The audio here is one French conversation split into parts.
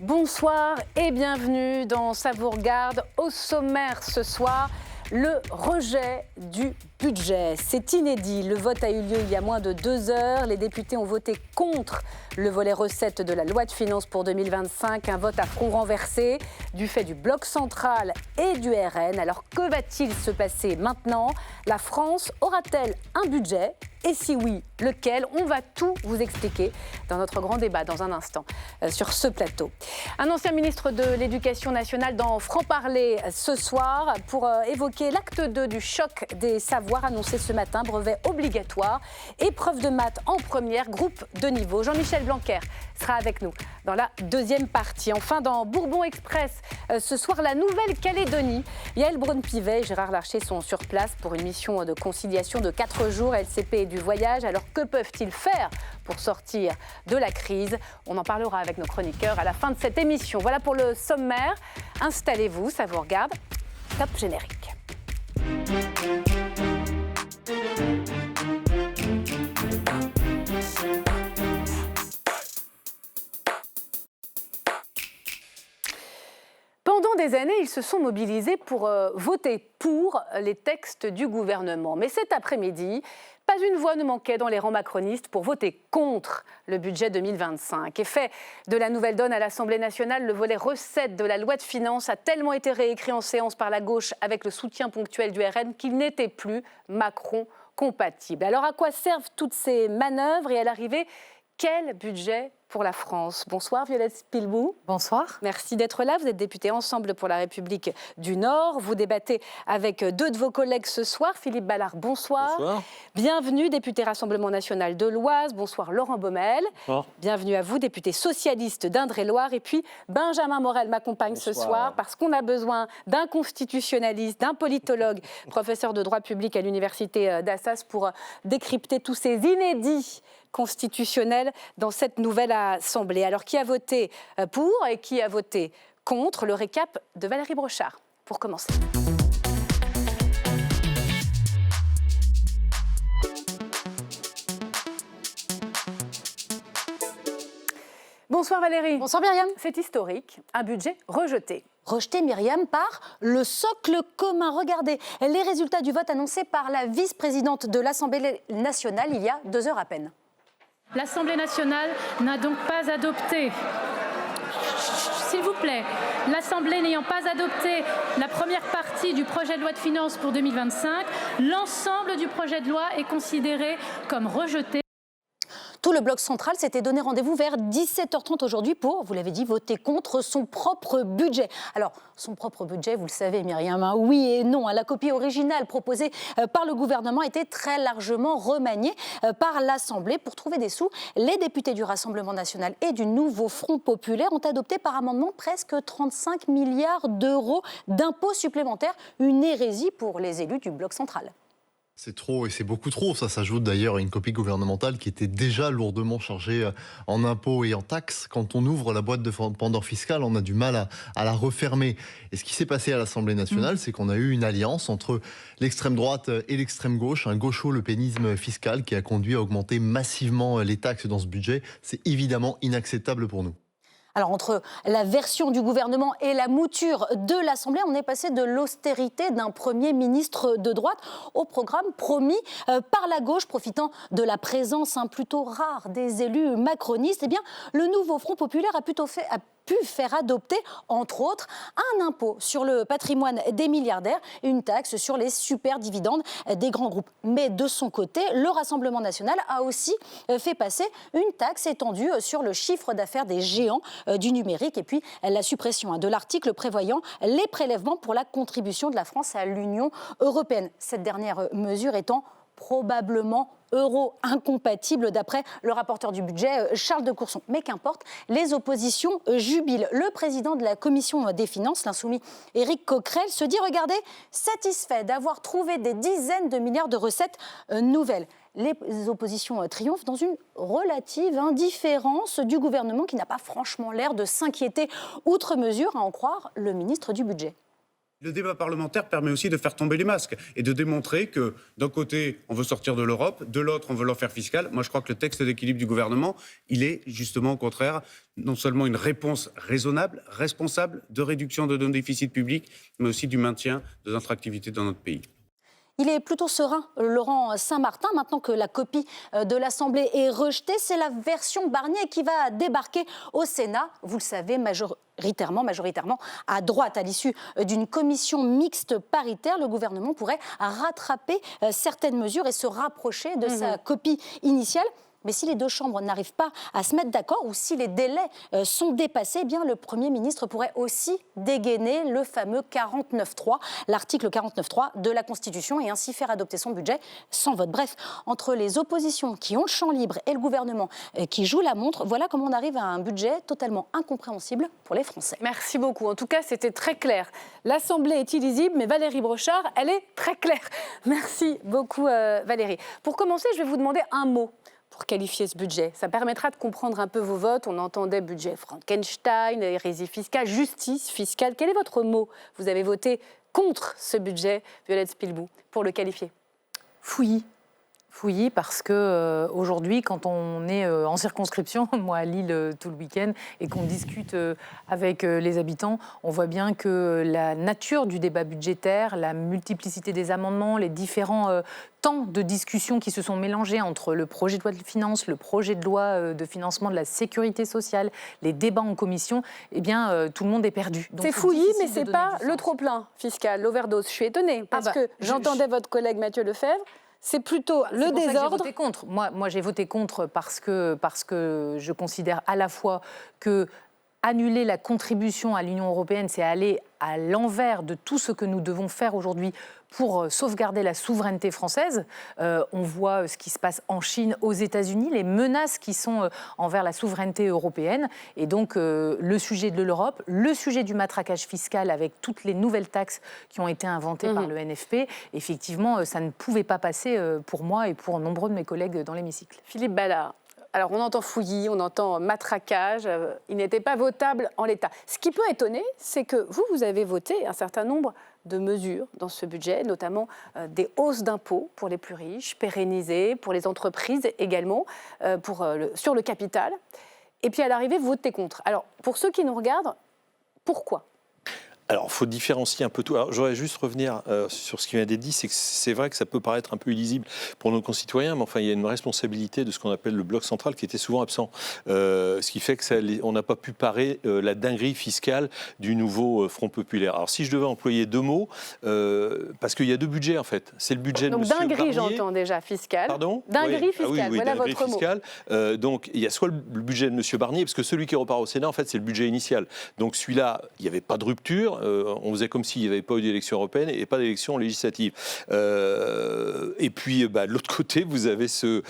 Bonsoir et bienvenue dans Ça vous regarde. Au sommaire ce soir, le rejet du budget. C'est inédit. Le vote a eu lieu il y a moins de 2 heures. Les députés ont voté contre le volet recettes de la loi de finances pour 2025. Un vote à front renversé du fait du bloc central et du RN. Alors que va-t-il se passer maintenant? La France aura-t-elle un budget? Et si oui, lequel? On va tout vous expliquer dans notre grand débat dans un instant sur ce plateau. Un ancien ministre de l'Éducation nationale dans Franc-Parler ce soir pour évoquer l'acte 2 du choc des savoirs annoncé ce matin, brevet obligatoire, épreuve de maths en première, groupe de niveau. Jean-Michel Blanquer sera avec nous dans la deuxième partie. Enfin, dans Bourbon Express, ce soir, la Nouvelle-Calédonie. Yael Braun-Pivet et Gérard Larcher sont sur place pour une mission de conciliation de 4 jours, LCP et du voyage. Alors que peuvent-ils faire pour sortir de la crise? On en parlera avec nos chroniqueurs à la fin de cette émission. Voilà pour le sommaire. Installez-vous, ça vous regarde. Top générique. Pendant des années, ils se sont mobilisés pour voter pour les textes du gouvernement. Mais cet après-midi, pas une voix ne manquait dans les rangs macronistes pour voter contre le budget 2025. Effet de la nouvelle donne à l'Assemblée nationale, le volet recettes de la loi de finances a tellement été réécrit en séance par la gauche avec le soutien ponctuel du RN qu'il n'était plus Macron compatible. Alors à quoi servent toutes ces manœuvres et à l'arrivée, quel budget pour la France? Bonsoir Violette Spilbou. Bonsoir. Merci d'être là. Vous êtes députée Ensemble pour la République du Nord. Vous débattez avec 2 de vos collègues ce soir. Philippe Ballard, bonsoir. Bonsoir. Bienvenue, député Rassemblement National de l'Oise. Bonsoir Laurent Baumel. Bonsoir. Bienvenue à vous, député socialiste d'Indre-et-Loire. Et puis Benjamin Morel m'accompagne ce soir parce qu'on a besoin d'un constitutionnaliste, d'un politologue, professeur de droit public à l'université d'Assas pour décrypter tous ces inédits constitutionnels dans cette nouvelle Assemblée. Alors, qui a voté pour et qui a voté contre? Le récap de Valérie Brochard, pour commencer. Bonsoir Valérie. Bonsoir Myriam. C'est historique, un budget rejeté. Rejeté, Myriam, par le socle commun. Regardez les résultats du vote annoncés par la vice-présidente de l'Assemblée nationale il y a 2 heures à peine. L'Assemblée nationale n'a donc pas adopté, s'il vous plaît, l'Assemblée n'ayant pas adopté la première partie du projet de loi de finances pour 2025, l'ensemble du projet de loi est considéré comme rejeté. Tout le bloc central s'était donné rendez-vous vers 17h30 aujourd'hui pour, vous l'avez dit, voter contre son propre budget. Alors, son propre budget, vous le savez Myriam, hein, oui et non. Hein, la copie originale proposée par le gouvernement était très largement remaniée par l'Assemblée. Pour trouver des sous, les députés du Rassemblement national et du Nouveau Front populaire ont adopté par amendement presque 35 milliards d'euros d'impôts supplémentaires. Une hérésie pour les élus du bloc central. C'est trop et c'est beaucoup trop. Ça s'ajoute d'ailleurs à une copie gouvernementale qui était déjà lourdement chargée en impôts et en taxes. Quand on ouvre la boîte de Pandore fiscale, on a du mal à la refermer. Et ce qui s'est passé à l'Assemblée nationale, c'est qu'on a eu une alliance entre l'extrême droite et l'extrême gauche, un gaucho-lepénisme fiscal qui a conduit à augmenter massivement les taxes dans ce budget. C'est évidemment inacceptable pour nous. Alors, entre la version du gouvernement et la mouture de l'Assemblée, on est passé de l'austérité d'un Premier ministre de droite au programme promis par la gauche, profitant de la présence plutôt rare des élus macronistes. Eh bien, le Nouveau Front populaire a pu faire adopter, entre autres, un impôt sur le patrimoine des milliardaires et une taxe sur les superdividendes des grands groupes. Mais de son côté, le Rassemblement national a aussi fait passer une taxe étendue sur le chiffre d'affaires des géants du numérique et puis la suppression de l'article prévoyant les prélèvements pour la contribution de la France à l'Union européenne. Cette dernière mesure étant probablement euro-incompatible d'après le rapporteur du budget Charles de Courson. Mais qu'importe, les oppositions jubilent. Le président de la commission des finances, l'insoumis Éric Coquerel, se dit, regardez, satisfait d'avoir trouvé des dizaines de milliards de recettes nouvelles. Les oppositions triomphent dans une relative indifférence du gouvernement qui n'a pas franchement l'air de s'inquiéter outre mesure, à en croire le ministre du budget. Le débat parlementaire permet aussi de faire tomber les masques et de démontrer que d'un côté, on veut sortir de l'Europe, de l'autre, on veut l'enfer fiscal. Moi, je crois que le texte d'équilibre du gouvernement, il est justement au contraire non seulement une réponse raisonnable, responsable de réduction de nos déficits publics, mais aussi du maintien de notre activité dans notre pays. Il est plutôt serein, Laurent Saint-Martin, maintenant que la copie de l'Assemblée est rejetée. C'est la version Barnier qui va débarquer au Sénat. Vous le savez, majoritairement à droite. À l'issue d'une commission mixte paritaire, le gouvernement pourrait rattraper certaines mesures et se rapprocher de sa copie initiale. Mais si les deux chambres n'arrivent pas à se mettre d'accord ou si les délais sont dépassés, eh bien le Premier ministre pourrait aussi dégainer le fameux 49.3, l'article 49.3 de la Constitution, et ainsi faire adopter son budget sans vote. Bref, entre les oppositions qui ont le champ libre et le gouvernement qui joue la montre, voilà comment on arrive à un budget totalement incompréhensible pour les Français. Merci beaucoup. En tout cas, c'était très clair. L'Assemblée est illisible, mais Valérie Brochard, elle est très claire. Merci beaucoup, Valérie. Pour commencer, je vais vous demander un mot pour qualifier ce budget. Ça permettra de comprendre un peu vos votes. On entendait budget Frankenstein, hérésie fiscale, justice fiscale. Quel est votre mot? Vous avez voté contre ce budget, Violette Spilbou, pour le qualifier. Fouillis. Fouillis parce que aujourd'hui, quand on est en circonscription, moi à Lille tout le week-end, et qu'on discute avec les habitants, on voit bien que la nature du débat budgétaire, la multiplicité des amendements, les différents temps de discussion qui se sont mélangés entre le projet de loi de finances, le projet de loi de financement de la sécurité sociale, les débats en commission, eh bien tout le monde est perdu. C'est fouillis, mais c'est pas le trop-plein fiscal, l'overdose. Je suis étonnée parce que j'entendais votre collègue Mathieu Lefebvre. C'est plutôt le désordre. J'ai voté contre. Moi, j'ai voté contre parce que je considère à la fois que annuler la contribution à l'Union européenne, c'est aller à l'envers de tout ce que nous devons faire aujourd'hui pour sauvegarder la souveraineté française. On voit ce qui se passe en Chine, aux États-Unis, les menaces qui sont envers la souveraineté européenne. Et donc, le sujet de l'Europe, le sujet du matraquage fiscal avec toutes les nouvelles taxes qui ont été inventées par le NFP, effectivement, ça ne pouvait pas passer pour moi et pour nombreux de mes collègues dans l'hémicycle. Philippe Ballard. Alors, on entend fouillis, on entend matraquage, il n'était pas votable en l'état. Ce qui peut étonner, c'est que vous avez voté un certain nombre de mesures dans ce budget, notamment des hausses d'impôts pour les plus riches, pérennisées, pour les entreprises également, sur le capital. Et puis, à l'arrivée, vous votez contre. Alors, pour ceux qui nous regardent, pourquoi ? Alors, il faut différencier un peu tout. Alors, j'aurais juste revenir sur ce qui vient d'être dit, c'est que c'est vrai que ça peut paraître un peu illisible pour nos concitoyens, mais enfin, il y a une responsabilité de ce qu'on appelle le bloc central qui était souvent absent. Ce qui fait qu'on n'a pas pu parer la dinguerie fiscale du nouveau Front populaire. Alors, si je devais employer deux mots, parce qu'il y a deux budgets, en fait. C'est le budget de M. Barnier. Donc, dinguerie, j'entends déjà, fiscale. Pardon ? Dinguerie fiscale, oui, voilà dinguerie votre fiscale. mot. Donc, il y a soit le budget de M. Barnier, parce que celui qui repart au Sénat, en fait, c'est le budget initial. Donc, celui-là, il n'y avait pas de rupture. On faisait comme s'il n'y avait pas eu d'élection européenne et pas d'élection législative. Et puis, de l'autre côté, vous avez ce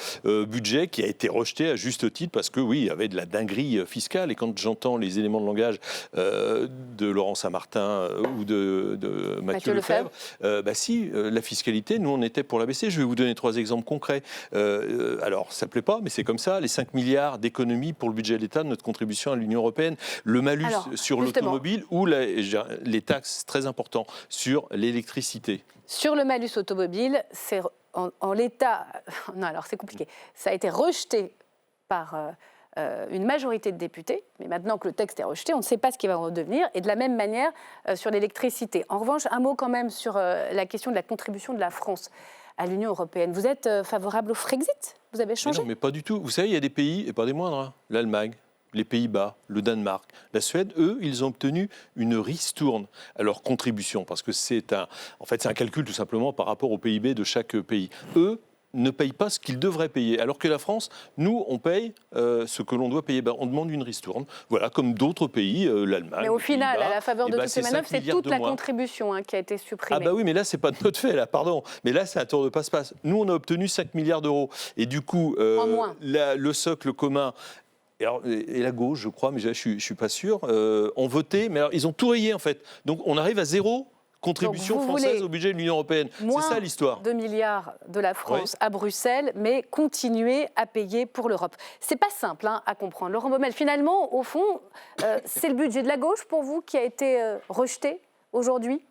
budget qui a été rejeté à juste titre parce que, oui, il y avait de la dinguerie fiscale. Et quand j'entends les éléments de langage de Laurent Saint-Martin ou de Mathieu Lefebvre, la fiscalité, nous, on était pour la baisser. Je vais vous donner 3 exemples concrets. Alors, ça ne plaît pas, mais c'est comme ça. Les 5 milliards d'économies pour le budget de l'État de notre contribution à l'Union européenne, le malus sur l'automobile ou les taxes très importants sur l'électricité. Sur le malus automobile, c'est en l'état... Non, alors c'est compliqué. Ça a été rejeté par une majorité de députés, mais maintenant que le texte est rejeté, on ne sait pas ce qu'il va en devenir, et de la même manière sur l'électricité. En revanche, un mot quand même sur la question de la contribution de la France à l'Union européenne. Vous êtes favorable au Frexit? Vous avez changé? Mais non, mais pas du tout. Vous savez, il y a des pays, et pas des moindres, l'Allemagne, les Pays-Bas, le Danemark, la Suède, eux, ils ont obtenu une ristourne à leur contribution, parce que c'est un calcul tout simplement par rapport au PIB de chaque pays. Eux ne payent pas ce qu'ils devraient payer, alors que la France, nous, on paye ce que l'on doit payer. On demande une ristourne, voilà, comme d'autres pays, l'Allemagne. Mais au final, à la faveur de toutes ces manœuvres, c'est toute la contribution qui a été supprimée. Ah oui, mais là, c'est pas de notre fait, là, pardon. Mais là, c'est un tour de passe-passe. Nous, on a obtenu 5 milliards d'euros. Et du coup, le socle commun... Et la gauche, je crois, mais je ne suis pas sûr, ont voté, mais alors, ils ont tout rayé en fait. Donc on arrive à 0 contribution française au budget de l'Union européenne. C'est ça l'histoire. 2 milliards de la France à Bruxelles, mais continuer à payer pour l'Europe. C'est pas simple à comprendre. Laurent Baumel, finalement, au fond, c'est le budget de la gauche pour vous qui a été rejeté aujourd'hui?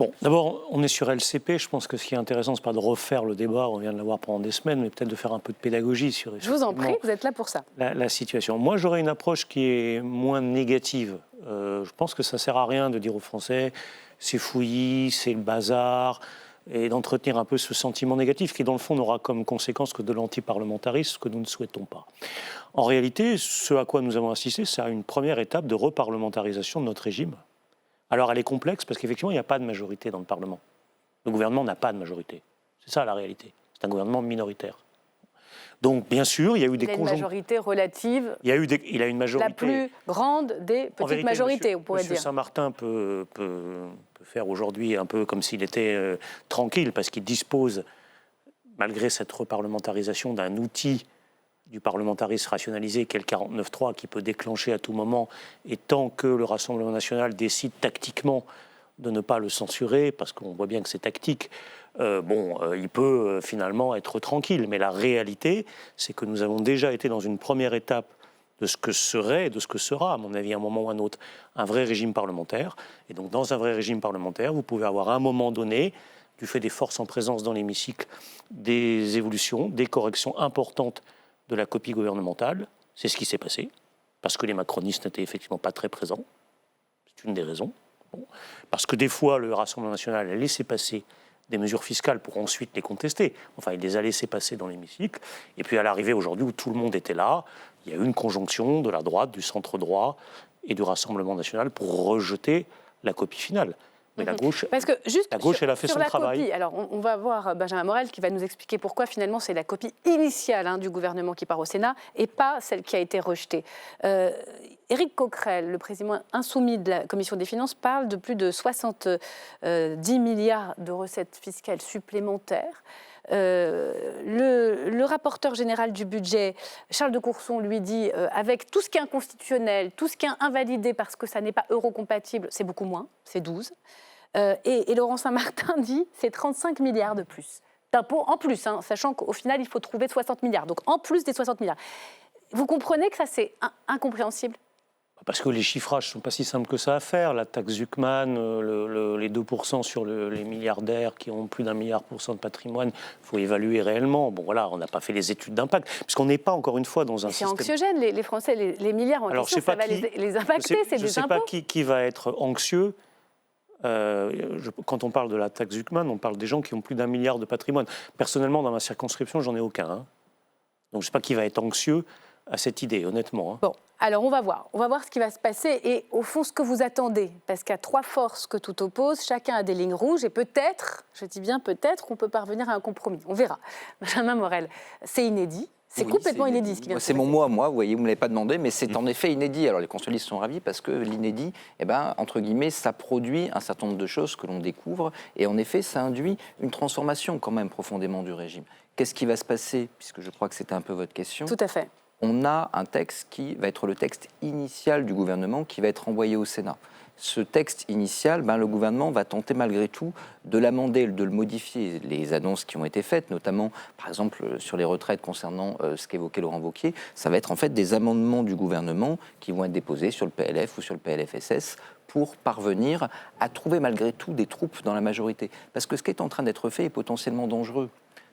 Bon, d'abord, on est sur LCP. Je pense que ce qui est intéressant, c'est pas de refaire le débat, on vient de l'avoir pendant des semaines, mais peut-être de faire un peu de pédagogie sur. Je vous en prie, vous êtes là pour ça. La situation. Moi, j'aurais une approche qui est moins négative. Je pense que ça sert à rien de dire aux Français c'est fouillis, c'est le bazar, et d'entretenir un peu ce sentiment négatif qui, dans le fond, n'aura comme conséquence que de l'antiparlementarisme, ce que nous ne souhaitons pas. En réalité, ce à quoi nous avons assisté, c'est à une première étape de reparlementarisation de notre régime. Alors elle est complexe parce qu'effectivement, il n'y a pas de majorité dans le Parlement. Le gouvernement n'a pas de majorité. C'est ça la réalité. C'est un gouvernement minoritaire. Donc bien sûr, il y a eu des conjonctions. Une majorité relative. Il a une majorité. La plus grande des petites majorités, on pourrait dire. Monsieur Saint-Martin peut faire aujourd'hui un peu comme s'il était tranquille parce qu'il dispose, malgré cette reparlementarisation, d'un outil du parlementarisme rationalisé qu'est le 49.3 qui peut déclencher à tout moment, et tant que le Rassemblement national décide tactiquement de ne pas le censurer, parce qu'on voit bien que c'est tactique, il peut finalement être tranquille. Mais la réalité, c'est que nous avons déjà été dans une première étape de ce que serait et de ce que sera, à mon avis, à un moment ou à un autre, un vrai régime parlementaire. Et donc dans un vrai régime parlementaire, vous pouvez avoir à un moment donné, du fait des forces en présence dans l'hémicycle, des évolutions, des corrections importantes de la copie gouvernementale. C'est ce qui s'est passé, parce que les macronistes n'étaient effectivement pas très présents. C'est une des raisons. Bon. Parce que des fois, le Rassemblement national a laissé passer des mesures fiscales pour ensuite les contester. Enfin, il les a laissées passer dans l'hémicycle. Et puis à l'arrivée aujourd'hui où tout le monde était là, il y a eu une conjonction de la droite, du centre-droit et du Rassemblement national pour rejeter la copie finale. Mais la gauche, parce que juste la gauche elle a fait son travail. Copie, alors on va voir Benjamin Morel qui va nous expliquer pourquoi finalement c'est la copie initiale du gouvernement qui part au Sénat et pas celle qui a été rejetée. Éric Coquerel, le président insoumis de la Commission des finances, parle de plus de 70 milliards de recettes fiscales supplémentaires. Le rapporteur général du budget, Charles de Courson, lui dit avec tout ce qui est inconstitutionnel, tout ce qui est invalidé parce que ça n'est pas eurocompatible, c'est beaucoup moins, c'est 12. Et Laurent Saint-Martin dit c'est 35 milliards de plus d'impôts en plus, sachant qu'au final il faut trouver 60 milliards, donc en plus des 60 milliards. Vous comprenez que ça c'est incompréhensible ? Parce que les chiffrages ne sont pas si simples que ça à faire. La taxe Zuckman, les 2% sur les milliardaires qui ont plus d'1 milliard % de patrimoine, il faut évaluer réellement. Bon voilà, on n'a pas fait les études d'impact, puisqu'on n'est pas encore une fois dans un système... C'est anxiogène, les Français, les milliards en question, ça va les impacter, c'est des impôts. Je ne sais pas qui va être anxieux. Quand on parle de la taxe Zuckman, on parle des gens qui ont plus d'1 milliard de patrimoine. Personnellement, dans ma circonscription, j'en ai aucun. Donc je ne sais pas qui va être anxieux à cette idée, honnêtement. Bon, alors on va voir ce qui va se passer et au fond ce que vous attendez, parce qu'il y a 3 forces que tout oppose, chacun a des lignes rouges et peut-être, je dis bien peut-être, on peut parvenir à un compromis. On verra. Benjamin Morel, c'est inédit. C'est complètement inédit ce qui vient de se passer. C'est mon mot à moi, vous voyez, vous ne me l'avez pas demandé, mais c'est en effet inédit. Alors les constitutionnalistes sont ravis parce que l'inédit, entre guillemets, ça produit un certain nombre de choses que l'on découvre et en effet, ça induit une transformation quand même profondément du régime. Qu'est-ce qui va se passer, puisque je crois que c'était un peu votre question. Tout à fait. On a un texte qui va être le texte initial du gouvernement qui va être envoyé au Sénat. Ce texte initial, le gouvernement va tenter malgré tout de l'amender, de le modifier. Les annonces qui ont été faites, notamment par exemple sur les retraites concernant ce qu'évoquait Laurent Wauquiez, ça va être en fait des amendements du gouvernement qui vont être déposés sur le PLF ou sur le PLFSS pour parvenir à trouver malgré tout des troupes dans la majorité. Parce que ce qui est en train d'être fait est potentiellement dangereux.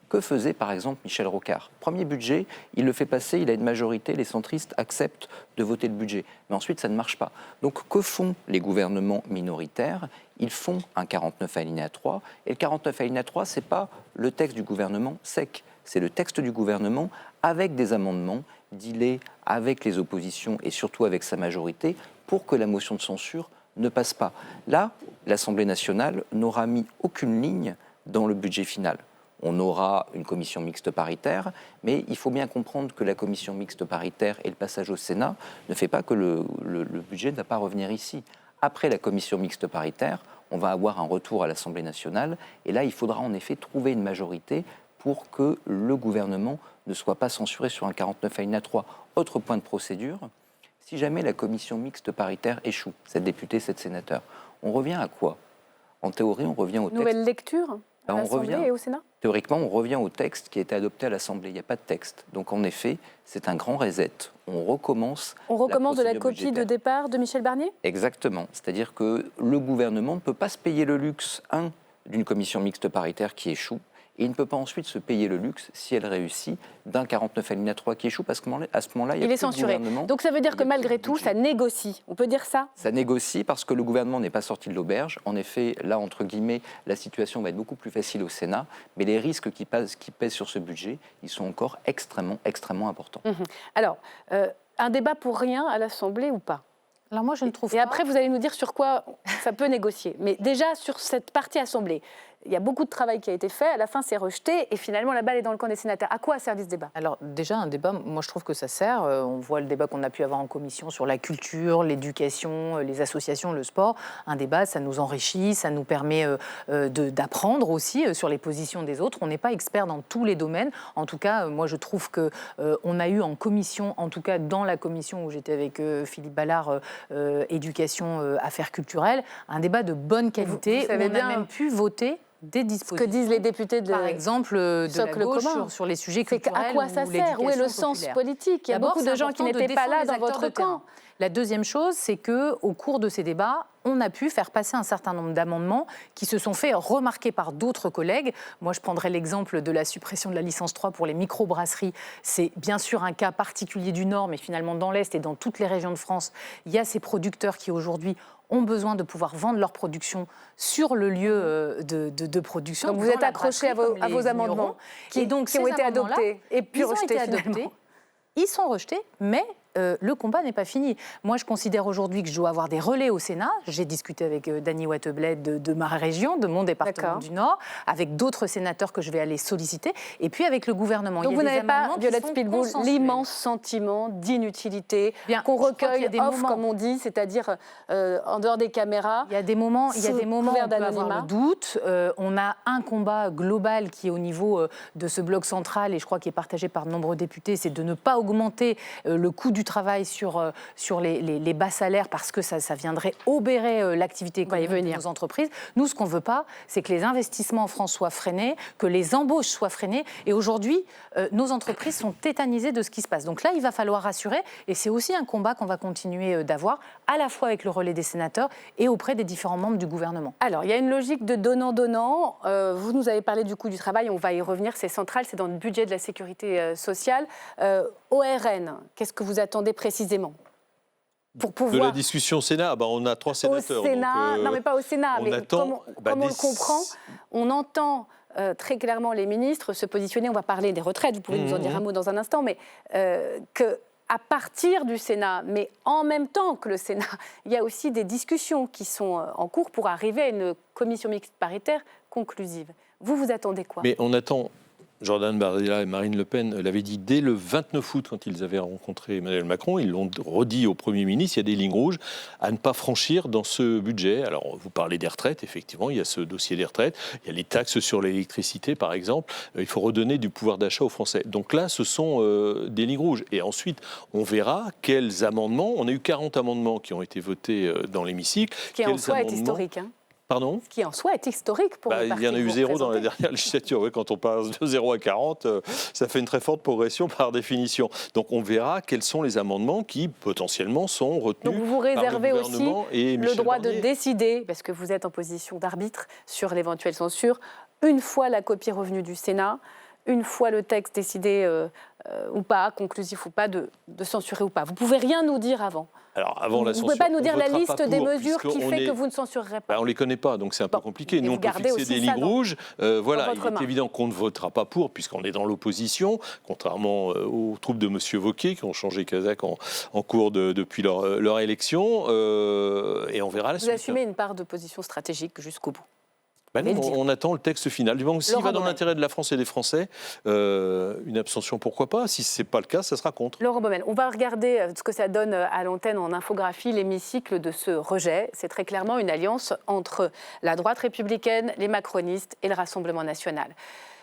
Que faisait par exemple Michel Rocard ? Premier budget, il le fait passer, il a une majorité, les centristes acceptent de voter le budget. Mais ensuite, ça ne marche pas. Donc que font les gouvernements minoritaires ? Ils font un 49 alinéa 3. Et le 49 alinéa 3, ce n'est pas le texte du gouvernement sec. C'est le texte du gouvernement avec des amendements, dealés avec les oppositions et surtout avec sa majorité, pour que la motion de censure ne passe pas. Là, l'Assemblée nationale n'aura mis aucune ligne dans le budget final. On aura une commission mixte paritaire, mais il faut bien comprendre que la commission mixte paritaire et le passage au Sénat ne fait pas que le budget ne va pas revenir ici. Après la commission mixte paritaire, on va avoir un retour à l'Assemblée nationale, et là, il faudra en effet trouver une majorité pour que le gouvernement ne soit pas censuré sur un 49 alinéa 3. Autre point de procédure, si jamais la commission mixte paritaire échoue, 7 députés, 7 sénateurs, on revient à quoi ? En théorie, on revient au texte... Nouvelle lecture ? à l'Assemblée et au Sénat? Théoriquement, on revient au texte qui a été adopté à l'Assemblée. Il n'y a pas de texte. Donc, en effet, c'est un grand reset. On recommence. On recommence de la copie budgétaire. de départ de Michel Barnier? Exactement. C'est-à-dire que le gouvernement ne peut pas se payer le luxe, d'une commission mixte paritaire qui échoue, et il ne peut pas ensuite se payer le luxe, si elle réussit, d'un 49-3 qui échoue, parce qu'à ce moment-là, il y a Il est plus de censuré. gouvernement. Donc ça veut dire Il y que a malgré plus de tout, budget. ça négocie. On peut dire ça? Ça négocie parce que le gouvernement n'est pas sorti de l'auberge. En effet, là, entre guillemets, la situation va être beaucoup plus facile au Sénat, mais les risques qui pèsent sur ce budget, ils sont encore extrêmement, extrêmement importants. Alors, un débat pour rien à l'Assemblée ou pas? Alors moi, je ne trouve Et pas. après, vous allez nous dire sur quoi ça peut négocier. Mais déjà, sur cette partie Assemblée, il y a beaucoup de travail qui a été fait. À la fin, c'est rejeté. Et finalement, la balle est dans le camp des sénateurs. À quoi a servi ce débat? Alors déjà, un débat, moi je trouve que ça sert. On voit le débat qu'on a pu avoir en commission sur la culture, l'éducation, les associations, le sport. Un débat, ça nous enrichit, ça nous permet d'apprendre aussi sur les positions des autres. On n'est pas expert dans tous les domaines. En tout cas, moi je trouve qu'on a eu en commission, en tout cas dans la commission où j'étais avec Philippe Ballard, éducation, affaires culturelles, un débat de bonne qualité. Vous savez où on bien a même pu voter des Ce dispositions. que disent les députés de Par exemple, de socle la gauche commun. sur les sujets C'est culturels. à quoi ça ou sert? Où est le l'éducation sens populaire. politique? Il y a D'abord, beaucoup de c'est gens qui important de n'étaient pas là défendre dans les acteurs votre de terrain. camp. La deuxième chose, c'est qu'au cours de ces débats, on a pu faire passer un certain nombre d'amendements qui se sont fait remarquer par d'autres collègues. Moi, je prendrais l'exemple de la suppression de la licence 3 pour les microbrasseries. C'est bien sûr un cas particulier du Nord, mais finalement dans l'Est et dans toutes les régions de France, il y a ces producteurs qui aujourd'hui ont besoin de pouvoir vendre leur production sur le lieu de production. Donc vous dans êtes la accrochés brasserie, à comme vos les amendements vignerons. qui Et donc, ont ces été amendements-là, adoptés et puis ils ont rejetés été finalement. adoptés. Ils sont rejetés, mais le combat n'est pas fini. Moi, je considère aujourd'hui que je dois avoir des relais au Sénat. J'ai discuté avec Dany Wattebled de ma région, de mon département D'accord. du Nord, avec d'autres sénateurs que je vais aller solliciter, et puis avec le gouvernement. Donc Il y a vous des n'avez pas, amendements qui Violette sont Spielboul, consensuels. l'immense sentiment d'inutilité Bien, qu'on je crois qu'il y recueille a des off, moments. comme on dit, c'est-à-dire en dehors des caméras. Il y a des moments, sous où on couvert peut avoir d'anonymat. le doute. On a un combat global qui est au niveau de ce bloc central, et je crois qu'il est partagé par de nombreux députés, c'est de ne pas augmenter le coût du travail sur les bas salaires, parce que ça viendrait obérer l'activité économique de nos entreprises. Nous, ce qu'on ne veut pas, c'est que les investissements en France soient freinés, que les embauches soient freinées. Et aujourd'hui, nos entreprises sont tétanisées de ce qui se passe. Donc là, il va falloir rassurer. Et c'est aussi un combat qu'on va continuer d'avoir, à la fois avec le relais des sénateurs et auprès des différents membres du gouvernement. Alors, il y a une logique de donnant-donnant. Vous nous avez parlé du coût du travail, on va y revenir, c'est central, c'est dans le budget de la sécurité sociale. ORN, qu'est-ce que vous attendez précisément pour pouvoir... De la discussion au Sénat, on a 3 sénateurs. Au Sénat, donc, non mais pas au Sénat, on mais attend, comme on le comprend, on entend très clairement les ministres se positionner, on va parler des retraites, vous pouvez nous en dire un mot dans un instant, mais qu'à partir du Sénat, mais en même temps que le Sénat, il y a aussi des discussions qui sont en cours pour arriver à une commission mixte paritaire conclusive. Vous attendez quoi? Mais on attend... Jordan Bardella et Marine Le Pen l'avaient dit dès le 29 août, quand ils avaient rencontré Emmanuel Macron. Ils l'ont redit au Premier ministre, il y a des lignes rouges à ne pas franchir dans ce budget. Alors, vous parlez des retraites, effectivement, il y a ce dossier des retraites. Il y a les taxes sur l'électricité, par exemple. Il faut redonner du pouvoir d'achat aux Français. Donc là, ce sont des lignes rouges. Et ensuite, on verra quels amendements. On a eu 40 amendements qui ont été votés dans l'hémicycle. Ce qui en soi est historique. Pardon ? Ce qui en soi est historique pour le parti. Il y en a eu 0 dans la représentez. dernière législature. Oui, quand on passe de 0 à 40, ça fait une très forte progression par définition. Donc on verra quels sont les amendements qui potentiellement sont retenus. Donc vous réservez par le aussi gouvernement et le Michel droit Barnier. de décider, parce que vous êtes en position d'arbitre sur l'éventuelle censure, une fois la copie revenue du Sénat, une fois le texte décidé ou pas, conclusif ou pas, de censurer ou pas. Vous ne pouvez rien nous dire avant. Alors, avant la Vous ne censure, pouvez pas nous on dire la votera liste pas des pour, mesures qui puisqu'on fait est- que vous ne censurerez pas. On ne les connaît pas, donc c'est un peu compliqué. mais Nous, vous on peut gardez fixer aussi des ça lignes dans rouges. Voilà, votre il main. est évident qu'on ne votera pas pour, puisqu'on est dans l'opposition, contrairement aux troupes de M. Wauquiez, qui ont changé Kazakh en cours depuis leur élection. Et on verra la Vous suite. assumez une part de position stratégique jusqu'au bout. Ben non, Et le dire. on attend le texte final. Donc, s'il Laurent va dans Baumel. l'intérêt de la France et des Français, une abstention, pourquoi pas. Si ce n'est pas le cas, ça sera contre. Laurent Baumel, on va regarder ce que ça donne à l'antenne en infographie, l'hémicycle de ce rejet. C'est très clairement une alliance entre la droite républicaine, les macronistes et le Rassemblement national.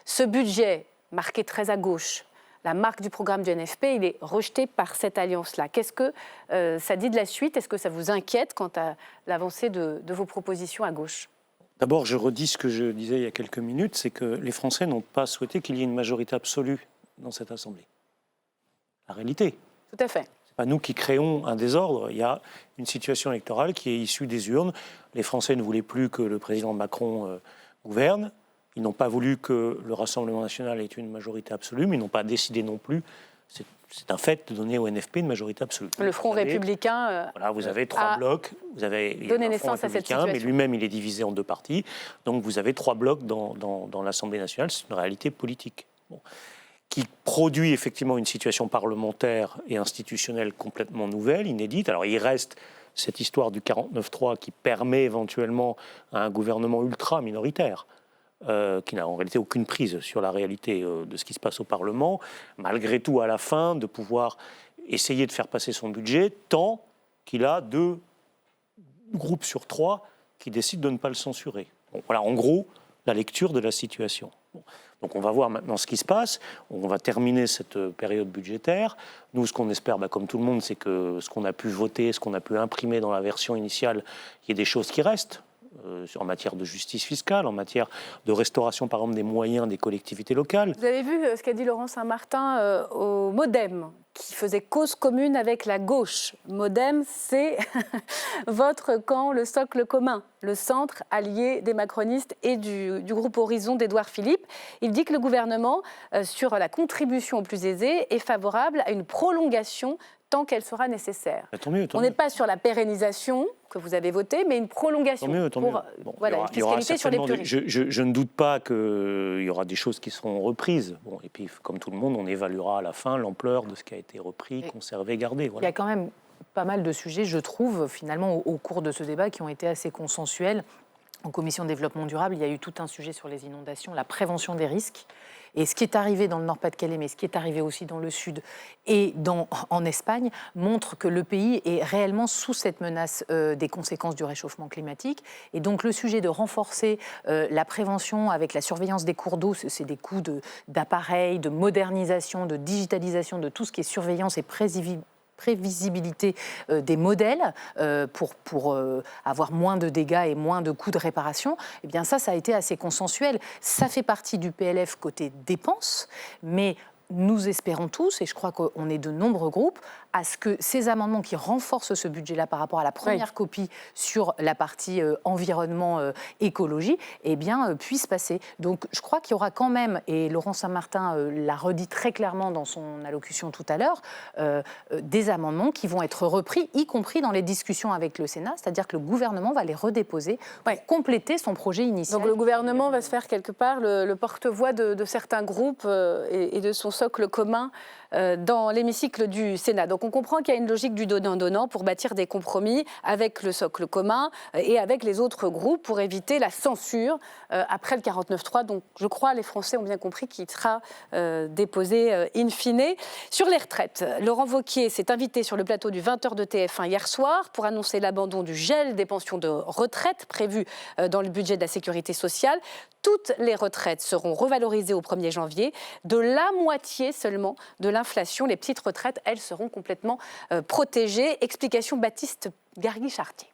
Ce budget, marqué très à gauche, la marque du programme du NFP, il est rejeté par cette alliance-là. Qu'est-ce que ça dit de la suite? Est-ce que ça vous inquiète quant à l'avancée de vos propositions à gauche? D'abord, je redis ce que je disais il y a quelques minutes, c'est que les Français n'ont pas souhaité qu'il y ait une majorité absolue dans cette Assemblée. La réalité. Tout à fait. Ce n'est pas nous qui créons un désordre. Il y a une situation électorale qui est issue des urnes. Les Français ne voulaient plus que le président Macron gouverne. Ils n'ont pas voulu que le Rassemblement national ait une majorité absolue, mais ils n'ont pas décidé non plus. C'est un fait de donner au NFP une majorité absolue. Le Front républicain voilà, vous avez 3 blocs. Vous avez donné naissance à cette situation. Mais lui-même, il est divisé en 2 parties. Donc vous avez 3 blocs dans l'Assemblée nationale. C'est une réalité politique. Bon. Qui produit effectivement une situation parlementaire et institutionnelle complètement nouvelle, inédite. Alors il reste cette histoire du 49-3 qui permet éventuellement à un gouvernement ultra minoritaire, qui n'a en réalité aucune prise sur la réalité de ce qui se passe au Parlement, malgré tout à la fin de pouvoir essayer de faire passer son budget tant qu'il a 2 groupes sur 3 qui décident de ne pas le censurer. Bon, voilà en gros la lecture de la situation. Bon. Donc on va voir maintenant ce qui se passe. On va terminer cette période budgétaire. Nous, ce qu'on espère, comme tout le monde, c'est que ce qu'on a pu voter, ce qu'on a pu imprimer dans la version initiale, il y ait des choses qui restent. En matière de justice fiscale, en matière de restauration, par exemple, des moyens des collectivités locales. Vous avez vu ce qu'a dit Laurent Saint-Martin au MoDem, qui faisait cause commune avec la gauche. MoDem, c'est votre camp, le socle commun, le centre allié des macronistes et du groupe Horizon d'Édouard Philippe. Il dit que le gouvernement, sur la contribution aux plus aisés, est favorable à une prolongation tant qu'elle sera nécessaire. Tant mieux, On n'est pas sur la pérennisation que vous avez votée, mais une prolongation tant mieux. Bon, voilà, une fiscalité sur les plus riches. Je ne doute pas qu'il y aura des choses qui seront reprises. Bon, et puis, comme tout le monde, on évaluera à la fin l'ampleur de ce qui a été repris, conservé, gardé. Voilà. Il y a quand même pas mal de sujets, je trouve, finalement, au cours de ce débat, qui ont été assez consensuels. En commission développement durable, il y a eu tout un sujet sur les inondations, la prévention des risques. Et ce qui est arrivé dans le Nord-Pas-de-Calais, mais ce qui est arrivé aussi dans le Sud et en Espagne, montre que le pays est réellement sous cette menace des conséquences du réchauffement climatique. Et donc le sujet de renforcer la prévention avec la surveillance des cours d'eau, c'est des coûts d'appareils, de modernisation, de digitalisation, de tout ce qui est surveillance et prévisibilité des modèles pour avoir moins de dégâts et moins de coûts de réparation, eh bien ça a été assez consensuel. Ça fait partie du PLF côté dépenses, mais nous espérons tous, et je crois qu'on est de nombreux groupes, à ce que ces amendements qui renforcent ce budget-là par rapport à la première copie sur la partie environnement, écologie, eh bien, puissent passer. Donc je crois qu'il y aura quand même, et Laurent Saint-Martin l'a redit très clairement dans son allocution tout à l'heure, des amendements qui vont être repris, y compris dans les discussions avec le Sénat, c'est-à-dire que le gouvernement va les redéposer pour compléter son projet initial. Donc le gouvernement va se faire quelque part le porte-voix de certains groupes et de son socle commun dans l'hémicycle du Sénat. Donc on comprend qu'il y a une logique du donnant-donnant pour bâtir des compromis avec le socle commun et avec les autres groupes pour éviter la censure après le 49.3. Donc je crois les Français ont bien compris qu'il sera déposé in fine. Sur les retraites, Laurent Wauquiez s'est invité sur le plateau du 20h de TF1 hier soir pour annoncer l'abandon du gel des pensions de retraite prévu dans le budget de la sécurité sociale. Toutes les retraites seront revalorisées au 1er janvier, de la moitié seulement de l'inflation. Les petites retraites, elles, seront complètement protégées. Explication Baptiste Gargui-Chartier.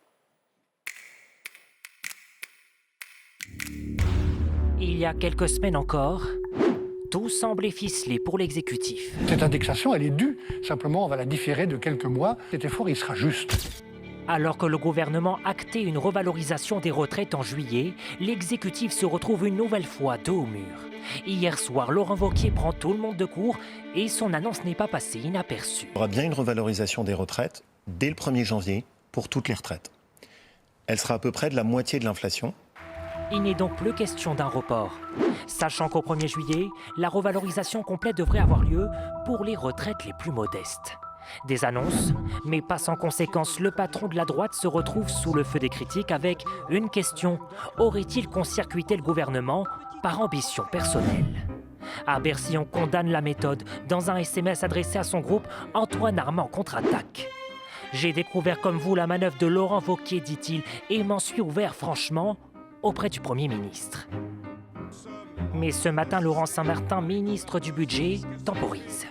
Il y a quelques semaines encore, tout semblait ficelé pour l'exécutif. Cette indexation, elle est due. Simplement, on va la différer de quelques mois. Cet effort, il sera juste. Alors que le gouvernement actait une revalorisation des retraites en juillet, l'exécutif se retrouve une nouvelle fois dos au mur. Hier soir, Laurent Wauquiez prend tout le monde de court et son annonce n'est pas passée inaperçue. Il y aura bien une revalorisation des retraites dès le 1er janvier pour toutes les retraites. Elle sera à peu près de la moitié de l'inflation. Il n'est donc plus question d'un report. Sachant qu'au 1er juillet, la revalorisation complète devrait avoir lieu pour les retraites les plus modestes. Des annonces, mais pas sans conséquence. Le patron de la droite se retrouve sous le feu des critiques avec une question. Aurait-il court-circuité le gouvernement par ambition personnelle ? À Bercy, on condamne la méthode. Dans un SMS adressé à son groupe, Antoine Armand contre-attaque. J'ai découvert comme vous la manœuvre de Laurent Wauquiez, dit-il, et m'en suis ouvert franchement auprès du Premier ministre. Mais ce matin, Laurent Saint-Martin, ministre du Budget, temporise.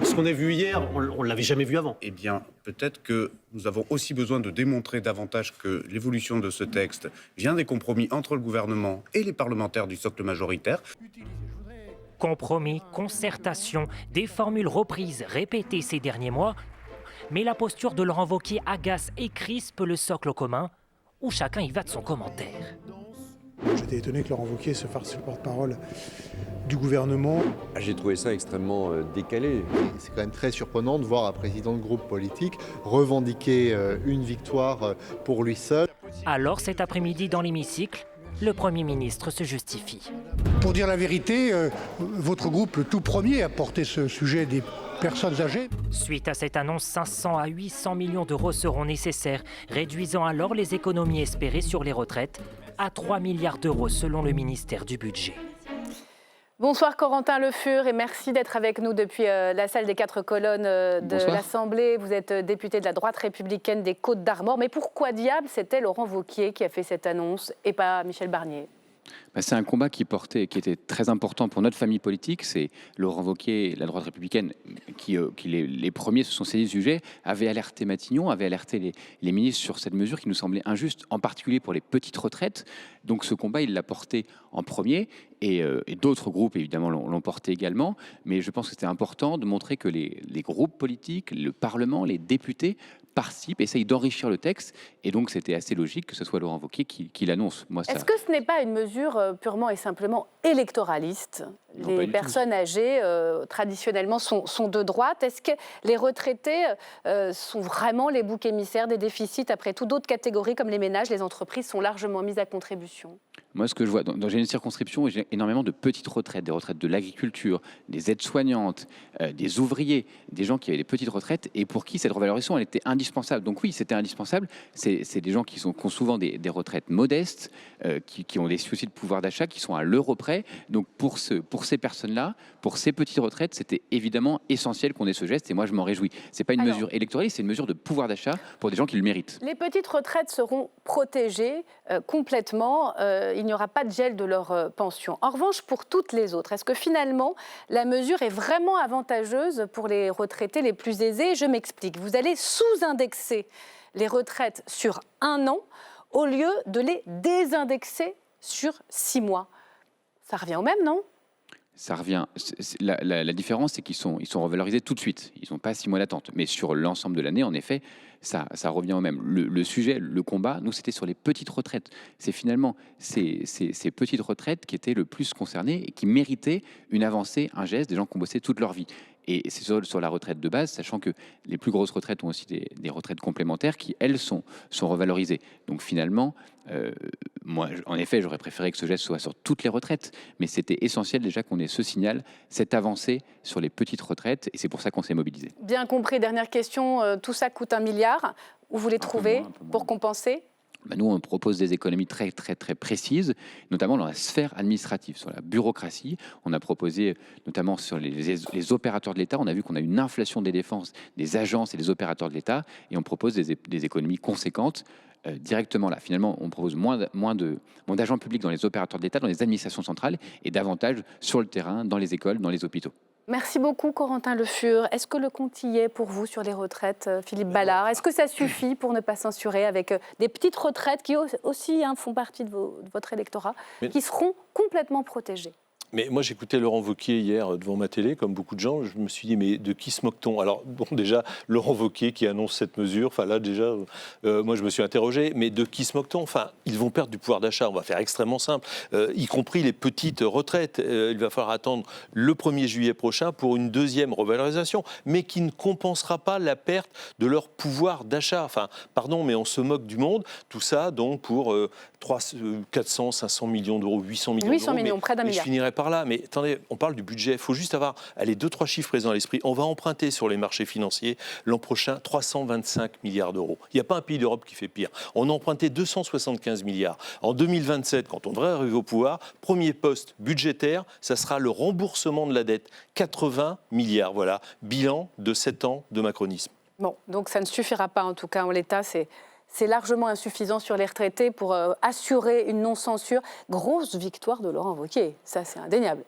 Ce qu'on a vu hier, on ne l'avait jamais vu avant. Eh bien, peut-être que nous avons aussi besoin de démontrer davantage que l'évolution de ce texte vient des compromis entre le gouvernement et les parlementaires du socle majoritaire. Compromis, concertation, des formules reprises, répétées ces derniers mois. Mais la posture de Laurent Wauquiez agace et crispe le socle commun, où chacun y va de son commentaire. J'étais étonné que Laurent Wauquiez se fasse le porte-parole du gouvernement. J'ai trouvé ça extrêmement décalé. C'est quand même très surprenant de voir un président de groupe politique revendiquer une victoire pour lui seul. Alors cet après-midi dans l'hémicycle, le Premier ministre se justifie. Pour dire la vérité, votre groupe, le tout premier, a porté ce sujet des personnes âgées. Suite à cette annonce, 500 à 800 millions d'euros seront nécessaires, réduisant alors les économies espérées sur les retraites à 3 milliards d'euros selon le ministère du Budget. Bonsoir Corentin Le Fur et merci d'être avec nous depuis la salle des 4 colonnes de l'Assemblée. Vous êtes député de la droite républicaine des Côtes-d'Armor. Mais pourquoi diable c'était Laurent Wauquiez qui a fait cette annonce et pas Michel Barnier ? C'est un combat qui était très important pour notre famille politique. C'est Laurent Wauquiez, la droite républicaine, qui les premiers se sont saisis du sujet, avait alerté Matignon, avait alerté les ministres sur cette mesure qui nous semblait injuste, en particulier pour les petites retraites. Donc ce combat, il l'a porté en premier, et d'autres groupes, évidemment, l'ont porté également. Mais je pense que c'était important de montrer que les groupes politiques, le Parlement, les députés participent, essayent d'enrichir le texte. Et donc, c'était assez logique que ce soit Laurent Wauquiez qui l'annonce. Est-ce que ce n'est pas une mesure purement et simplement électoraliste ? Les personnes âgées, traditionnellement, sont de droite. Est-ce que les retraités sont vraiment les boucs émissaires des déficits ? Après tout, d'autres catégories comme les ménages, les entreprises sont largement mises à contribution. Moi, ce que je vois, j'ai une circonscription où j'ai énormément de petites retraites, des retraites de l'agriculture, des aides-soignantes, des ouvriers, des gens qui avaient des petites retraites et pour qui cette revalorisation, elle était indispensable. Donc oui, c'était indispensable. C'est des gens qui ont souvent des retraites modestes, qui ont des soucis de pouvoir d'achat, qui sont à l'euro près. Donc pour ces personnes-là, pour ces petites retraites, c'était évidemment essentiel qu'on ait ce geste et moi, je m'en réjouis. Ce n'est pas une mesure électorale, c'est une mesure de pouvoir d'achat pour des gens qui le méritent. Les petites retraites seront protégées complètement. Il n'y aura pas de gel de leur pension. En revanche, pour toutes les autres, est-ce que finalement, la mesure est vraiment avantageuse pour les retraités les plus aisés ? Je m'explique. Vous allez sous-indexer les retraites sur 1 an au lieu de les désindexer sur 6 mois. Ça revient au même, non ? Ça revient. La différence, c'est qu'ils sont revalorisés tout de suite. Ils n'ont pas 6 mois d'attente. Mais sur l'ensemble de l'année, en effet, ça revient au même. Le sujet, le combat, nous, c'était sur les petites retraites. C'est finalement ces petites retraites qui étaient le plus concernées et qui méritaient une avancée, un geste, des gens qui ont bossé toute leur vie. Et c'est sur la retraite de base, sachant que les plus grosses retraites ont aussi des retraites complémentaires qui, elles, sont revalorisées. Donc finalement, moi, en effet, j'aurais préféré que ce geste soit sur toutes les retraites, mais c'était essentiel déjà qu'on ait ce signal, cette avancée sur les petites retraites, et c'est pour ça qu'on s'est mobilisé. Bien compris. Dernière question, tout ça coûte 1 milliard. Où vous les trouvez pour compenser ? Nous, on propose des économies très, très, très précises, notamment dans la sphère administrative, sur la bureaucratie. On a proposé, notamment sur les opérateurs de l'État, on a vu qu'on a une inflation des dépenses des agences et des opérateurs de l'État, et on propose des économies conséquentes directement là. Finalement, on propose moins d'agents publics dans les opérateurs de l'État, dans les administrations centrales, et davantage sur le terrain, dans les écoles, dans les hôpitaux. Merci beaucoup, Corentin Le Fur. Est-ce que le compte y est pour vous sur les retraites, Philippe Ballard ? Est-ce que ça suffit pour ne pas censurer avec des petites retraites qui aussi font partie de votre électorat, qui seront complètement protégées ? Mais moi, j'écoutais Laurent Wauquiez hier devant ma télé, comme beaucoup de gens. Je me suis dit, mais de qui se moque-t-on ? Alors, bon, déjà, Laurent Wauquiez qui annonce cette mesure, enfin là, déjà, moi, je me suis interrogé, mais de qui se moque-t-on ? Enfin, ils vont perdre du pouvoir d'achat, on va faire extrêmement simple, y compris les petites retraites. Il va falloir attendre le 1er juillet prochain pour une deuxième revalorisation, mais qui ne compensera pas la perte de leur pouvoir d'achat. Enfin, pardon, mais on se moque du monde. Tout ça, donc, pour 400, 500 millions d'euros, 800 millions d'euros. 800 millions, près d'1 milliard. Je finirai par là, mais attendez, on parle du budget, il faut juste avoir 2-3 chiffres présents à l'esprit. On va emprunter sur les marchés financiers l'an prochain 325 milliards d'euros. Il n'y a pas un pays d'Europe qui fait pire. On a emprunté 275 milliards. En 2027, quand on devrait arriver au pouvoir, premier poste budgétaire, ça sera le remboursement de la dette. 80 milliards, voilà. Bilan de 7 ans de macronisme. Bon, donc ça ne suffira pas en tout cas en l'état, c'est largement insuffisant sur les retraités pour assurer une non-censure. Grosse victoire de Laurent Wauquiez, ça c'est indéniable.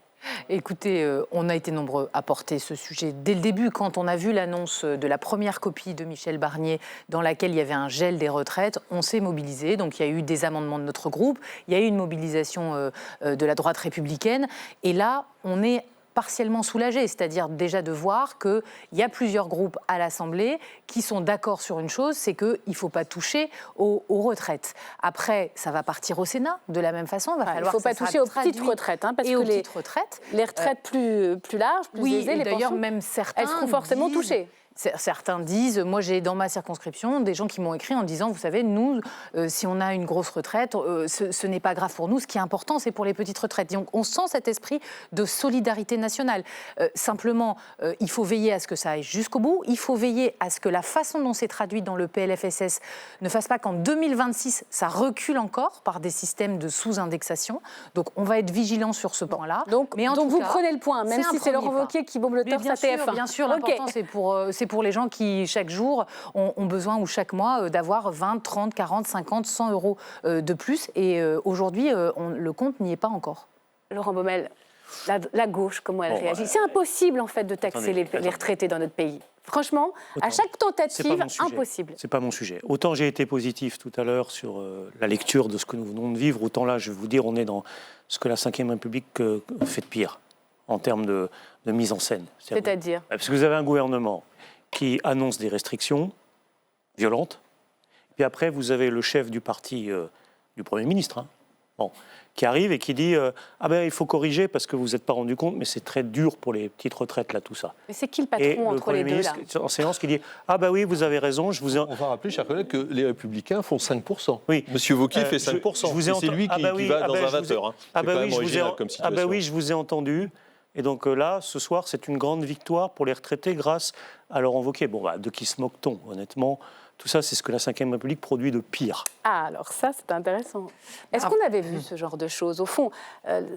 Écoutez, on a été nombreux à porter ce sujet dès le début. Quand on a vu l'annonce de la première copie de Michel Barnier dans laquelle il y avait un gel des retraites, on s'est mobilisé. Donc il y a eu des amendements de notre groupe, il y a eu une mobilisation de la droite républicaine. Et là, on est partiellement soulagé, c'est-à-dire déjà de voir qu'il y a plusieurs groupes à l'Assemblée qui sont d'accord sur une chose, c'est qu'il ne faut pas toucher aux retraites. Après, ça va partir au Sénat de la même façon. Il ne faut pas toucher aux petites retraites, parce que les retraites plus larges, plus aisées, les d'ailleurs pensions, même certains elles seront forcément touchées. Certains disent, moi j'ai dans ma circonscription des gens qui m'ont écrit en disant, vous savez, nous, si on a une grosse retraite, ce n'est pas grave pour nous, ce qui est important, c'est pour les petites retraites. Donc on sent cet esprit de solidarité nationale. Simplement, il faut veiller à ce que ça aille jusqu'au bout, il faut veiller à ce que la façon dont c'est traduit dans le PLFSS ne fasse pas qu'en 2026, ça recule encore par des systèmes de sous-indexation. Donc on va être vigilant sur ce point-là. Donc vous prenez le point, même si c'est Laurent Wauquiez qui bombe le torse à TF1. Bien sûr, l'important c'est pour les gens qui, chaque jour, ont besoin, ou chaque mois, d'avoir 20, 30, 40, 50, 100 euros de plus. Et aujourd'hui, le compte n'y est pas encore. Laurent Baumel, la gauche, comment elle réagit? C'est impossible, en fait, de taxer les retraités dans notre pays. Franchement, à chaque tentative, impossible. C'est pas mon sujet. Autant j'ai été positif tout à l'heure sur la lecture de ce que nous venons de vivre, autant là, je vais vous dire, on est dans ce que la Ve République fait de pire en termes de mise en scène. C'est-à-dire? Parce que vous avez un gouvernement qui annonce des restrictions violentes. Puis après, vous avez le chef du parti du Premier ministre, qui arrive et qui dit il faut corriger parce que vous n'êtes pas rendu compte, mais c'est très dur pour les petites retraites, là, tout ça. Mais c'est qui le patron entre les deux, là? En séance, qui dit oui, vous avez raison. On va rappeler, chers collègues, que les Républicains font 5%. Oui. Monsieur Wauquiez fait 5%. C'est lui qui va dans un vapeur. C'est quand même original comme situation. Oui, je vous ai entendu. Et donc là, ce soir, c'est une grande victoire pour les retraités grâce à Laurent Wauquiez. De qui se moque-t-on, honnêtement? Tout ça, c'est ce que la Ve République produit de pire. Ah, alors ça, c'est intéressant. Est-ce qu'on avait vu ce genre de choses? Au fond,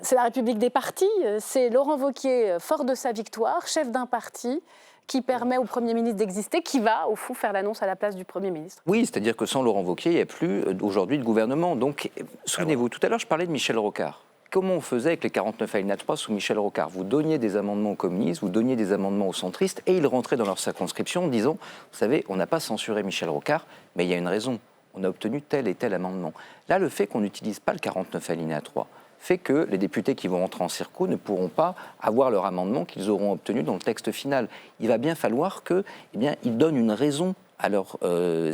c'est la République des partis, c'est Laurent Wauquiez, fort de sa victoire, chef d'un parti, qui permet au Premier ministre d'exister, qui va, au fond, faire l'annonce à la place du Premier ministre. Oui, c'est-à-dire que sans Laurent Wauquiez, il n'y a plus aujourd'hui de gouvernement. Donc, souvenez-vous, tout à l'heure, je parlais de Michel Rocard. Comment on faisait avec les 49 alinéa 3 sous Michel Rocard? Vous donniez des amendements aux communistes, vous donniez des amendements aux centristes, et ils rentraient dans leur circonscription en disant, vous savez, on n'a pas censuré Michel Rocard, mais il y a une raison, on a obtenu tel et tel amendement. Là, le fait qu'on n'utilise pas le 49 alinéa 3 fait que les députés qui vont rentrer en circo ne pourront pas avoir leur amendement qu'ils auront obtenu dans le texte final. Il va bien falloir qu'ils donnent une raison à leurs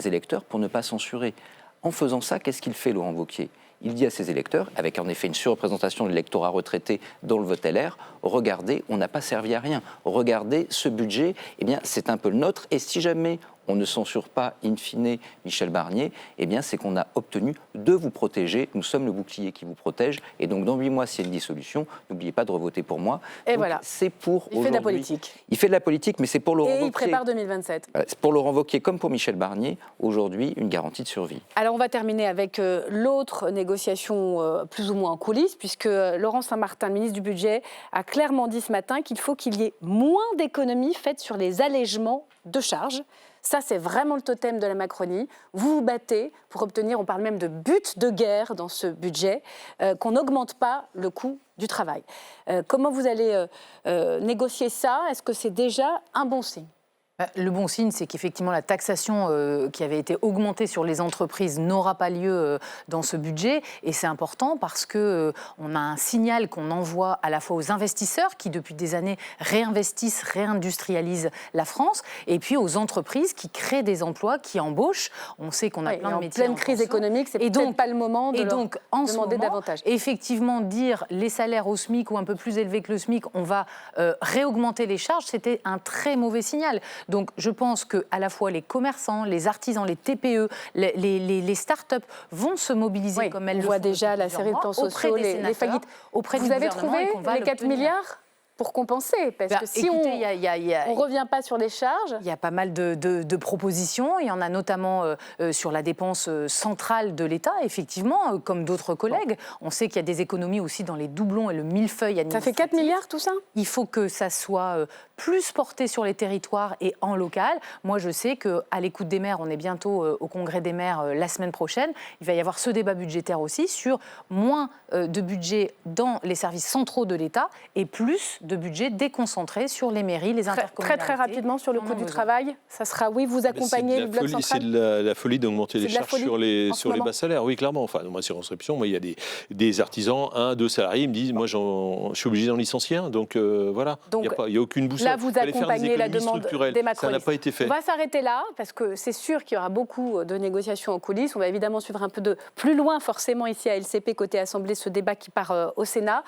électeurs pour ne pas censurer. En faisant ça, qu'est-ce qu'il fait, Laurent Wauquiez? Il dit à ses électeurs, avec en effet une surreprésentation de l'électorat retraité dans le vote LR, regardez, on n'a pas servi à rien. Regardez, ce budget, c'est un peu le nôtre. Et si jamais on ne censure pas, in fine, Michel Barnier, c'est qu'on a obtenu de vous protéger. Nous sommes le bouclier qui vous protège. Et donc, dans 8 mois, s'il y a une dissolution, n'oubliez pas de revoter pour moi. Et donc, voilà. C'est pour il fait de la politique. Il fait de la politique, mais c'est pour Laurent Wauquiez. Et il prépare 2027. C'est pour Laurent Wauquiez, comme pour Michel Barnier, aujourd'hui, une garantie de survie. Alors, on va terminer avec l'autre négociation plus ou moins en coulisses, puisque Laurent Saint-Martin, le ministre du Budget, a clairement dit ce matin qu'il faut qu'il y ait moins d'économies faites sur les allègements de charges. Ça, c'est vraiment le totem de la Macronie. Vous vous battez pour obtenir, on parle même de but de guerre dans ce budget, qu'on n'augmente pas le coût du travail. Comment vous allez négocier ça? Est-ce que c'est déjà un bon signe? Le bon signe, c'est qu'effectivement, la taxation qui avait été augmentée sur les entreprises n'aura pas lieu dans ce budget. Et c'est important parce qu'on a un signal qu'on envoie à la fois aux investisseurs qui, depuis des années, réinvestissent, réindustrialisent la France, et puis aux entreprises qui créent des emplois, qui embauchent. On sait qu'on a plein de métiers en pleine crise économique, c'est peut-être pas le moment de leur demander davantage. Effectivement, dire les salaires au SMIC ou un peu plus élevés que le SMIC, on va réaugmenter les charges, c'était un très mauvais signal. Donc je pense qu'à la fois les commerçants, les artisans, les TPE, les start-up vont se mobiliser comme elles le font. On voit déjà la série de temps sociaux, les faillites. Auprès Vous avez trouvé les 4 milliards pour compenser. Parce que si on ne revient pas sur les charges... Il y a pas mal de propositions. Il y en a notamment sur la dépense centrale de l'État, effectivement, comme d'autres collègues. On sait qu'il y a des économies aussi dans les doublons et le millefeuille administratif. Ça fait 4 milliards tout ça ? Il faut que ça soit plus porté sur les territoires et en local. Moi, je sais qu'à l'écoute des maires, on est bientôt au congrès des maires la semaine prochaine. Il va y avoir ce débat budgétaire aussi sur moins de budget dans les services centraux de l'État et plus de budget déconcentré sur les mairies, les intercommunalités. Très rapidement sur le coût du travail, ça sera vous accompagnez le bloc central. C'est de la folie d'augmenter les charges sur les bas salaires, oui, clairement. Enfin, dans ma circonscription, il y a des artisans, 1, 2 salariés, ils me disent, moi, je suis obligé d'en licencier un, donc voilà, il n'y a aucune boussole. Là, vous accompagnez la demande des macronistes. Ça n'a pas été fait. On va s'arrêter là, parce que c'est sûr qu'il y aura beaucoup de négociations en coulisses. On va évidemment suivre un peu de plus loin, forcément, ici à LCP, côté Assemblée, ce débat qui part au Sénat.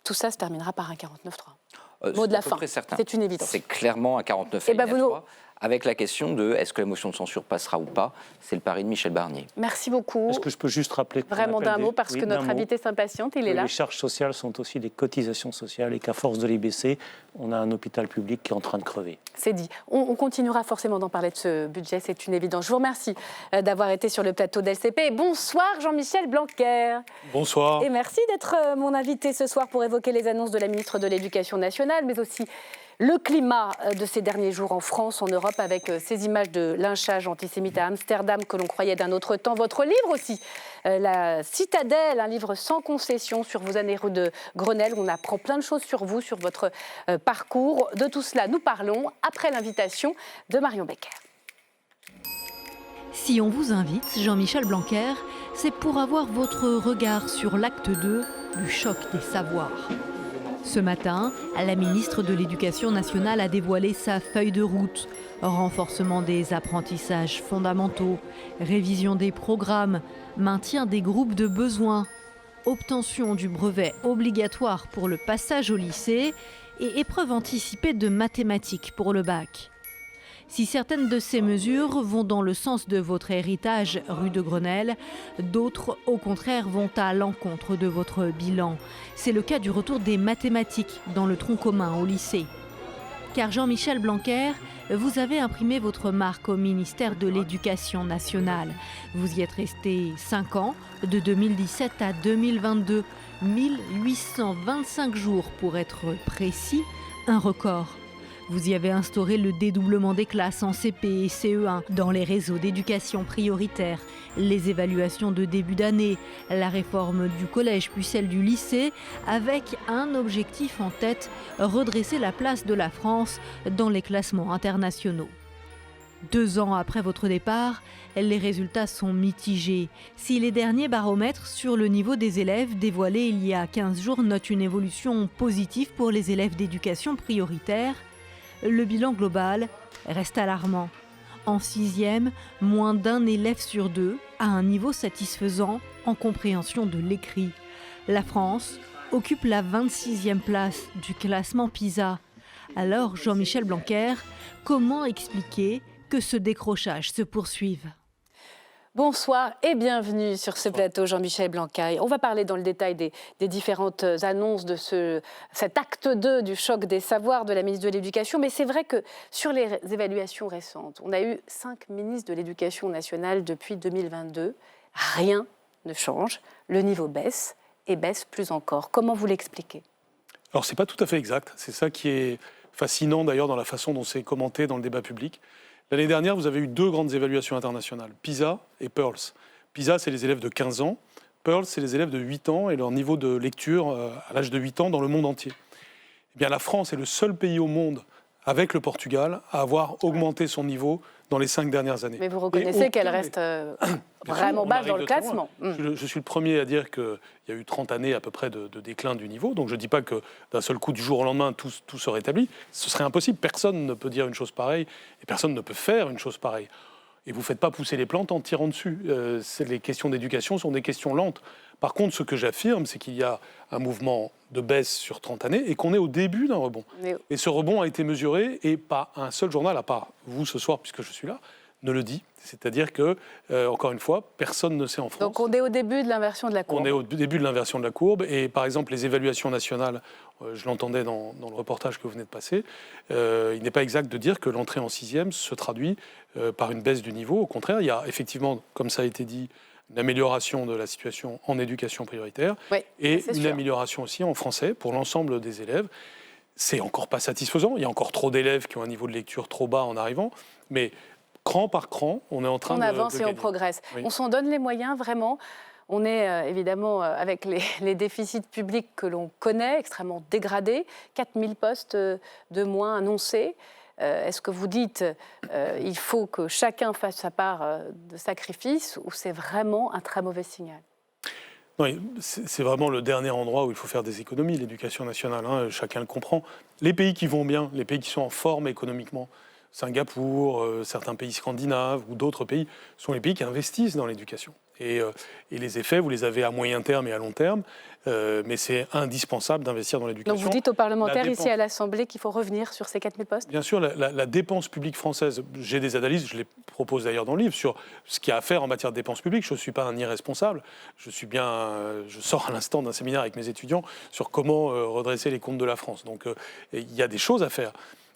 Tout ça se terminera par un 49-3. Mot de la fin, c'est une évidence. C'est clairement un 49-3. Avec la question de est-ce que la motion de censure passera ou pas, c'est le pari de Michel Barnier. Merci beaucoup. Est-ce que je peux juste rappeler vraiment d'un mot, parce que notre invité s'impatiente, il est là. Les charges sociales sont aussi des cotisations sociales et qu'à force de les baisser, on a un hôpital public qui est en train de crever. C'est dit. On continuera forcément d'en parler de ce budget, c'est une évidence. Je vous remercie d'avoir été sur le plateau d'LCP. Bonsoir Jean-Michel Blanquer. Bonsoir. Et merci d'être mon invité ce soir pour évoquer les annonces de la ministre de l'Éducation nationale, mais aussi le climat de ces derniers jours en France, en Europe, avec ces images de lynchage antisémite à Amsterdam que l'on croyait d'un autre temps. Votre livre aussi, La Citadelle, un livre sans concession sur vos années rue de Grenelle. On apprend plein de choses sur vous, sur votre parcours. De tout cela, nous parlons après l'invitation de Marion Becker. Si on vous invite, Jean-Michel Blanquer, c'est pour avoir votre regard sur l'acte 2 du choc des savoirs. Ce matin, la ministre de l'Éducation nationale a dévoilé sa feuille de route. Renforcement des apprentissages fondamentaux, révision des programmes, maintien des groupes de besoins, obtention du brevet obligatoire pour le passage au lycée et épreuve anticipée de mathématiques pour le bac. Si certaines de ces mesures vont dans le sens de votre héritage rue de Grenelle, d'autres, au contraire, vont à l'encontre de votre bilan. C'est le cas du retour des mathématiques dans le tronc commun au lycée. Car Jean-Michel Blanquer, vous avez imprimé votre marque au ministère de l'Éducation nationale. Vous y êtes resté 5 ans, de 2017 à 2022, 1825 jours pour être précis, un record. Vous y avez instauré le dédoublement des classes en CP et CE1 dans les réseaux d'éducation prioritaire, les évaluations de début d'année, la réforme du collège puis celle du lycée, avec un objectif en tête, redresser la place de la France dans les classements internationaux. 2 ans après votre départ, les résultats sont mitigés. Si les derniers baromètres sur le niveau des élèves dévoilés il y a 15 jours notent une évolution positive pour les élèves d'éducation prioritaire, le bilan global reste alarmant. En 6e, moins d'1 élève sur 2 a un niveau satisfaisant en compréhension de l'écrit. La France occupe la 26e place du classement PISA. Alors, Jean-Michel Blanquer, comment expliquer que ce décrochage se poursuive ? Bonsoir et bienvenue sur ce plateau, Jean-Michel Blanquer. On va parler dans le détail des différentes annonces de cet acte 2 du choc des savoirs de la ministre de l'Éducation. Mais c'est vrai que sur les évaluations récentes, on a eu 5 ministres de l'Éducation nationale depuis 2022. Rien ne change. Le niveau baisse et baisse plus encore. Comment vous l'expliquez ? Alors, ce n'est pas tout à fait exact. C'est ça qui est fascinant d'ailleurs dans la façon dont c'est commenté dans le débat public. L'année dernière, vous avez eu 2 grandes évaluations internationales, PISA et PIRLS. PISA, c'est les élèves de 15 ans. PIRLS, c'est les élèves de 8 ans et leur niveau de lecture à l'âge de 8 ans dans le monde entier. Eh bien, la France est le seul pays au monde, avec le Portugal, à avoir augmenté son niveau dans les 5 dernières années. Mais vous reconnaissez qu'elle reste vraiment basse dans le classement. Je suis le premier à dire qu'il y a eu 30 années à peu près de déclin du niveau. Donc je ne dis pas que d'un seul coup, du jour au lendemain, tout se rétablit. Ce serait impossible. Personne ne peut dire une chose pareille et personne ne peut faire une chose pareille. Et vous ne faites pas pousser les plantes en tirant dessus. Les questions d'éducation sont des questions lentes. Par contre, ce que j'affirme, c'est qu'il y a un mouvement de baisse sur 30 années et qu'on est au début d'un rebond. Et ce rebond a été mesuré et pas un seul journal, à part vous ce soir, puisque je suis là, ne le dit. C'est-à-dire que, encore une fois, personne ne sait en France. Donc on est au début de l'inversion de la courbe. On est au début de l'inversion de la courbe. Et par exemple, les évaluations nationales, je l'entendais dans le reportage que vous venez de passer, il n'est pas exact de dire que l'entrée en 6e se traduit par une baisse du niveau. Au contraire, il y a effectivement, comme ça a été dit, une amélioration de la situation en éducation prioritaire et une amélioration aussi en français pour l'ensemble des élèves. C'est encore pas satisfaisant. Il y a encore trop d'élèves qui ont un niveau de lecture trop bas en arrivant. Mais cran par cran, on est en train de avance et gagner. on progresse. Oui. On s'en donne les moyens, vraiment. On est évidemment avec les déficits publics que l'on connaît, extrêmement dégradés, 4000 postes de moins annoncés. Est-ce que vous dites il faut que chacun fasse sa part de sacrifice ou c'est vraiment un très mauvais signal ? Non, c'est vraiment le dernier endroit où il faut faire des économies, l'éducation nationale, hein, chacun le comprend. Les pays qui vont bien, les pays qui sont en forme économiquement, Singapour, certains pays scandinaves ou d'autres pays, sont les pays qui investissent dans l'éducation. Et les effets, vous les avez à moyen terme et à long terme, mais c'est indispensable d'investir dans l'éducation. Donc vous dites aux parlementaires ici à l'Assemblée qu'il faut revenir sur ces 4000 postes ? Bien sûr, la dépense publique française, j'ai des analyses, je les propose d'ailleurs dans le livre, sur ce qu'il y a à faire en matière de dépenses publiques. Je ne suis pas un irresponsable, je sors à l'instant d'un séminaire avec mes étudiants sur comment redresser les comptes de la France. Donc il y a des choses à faire.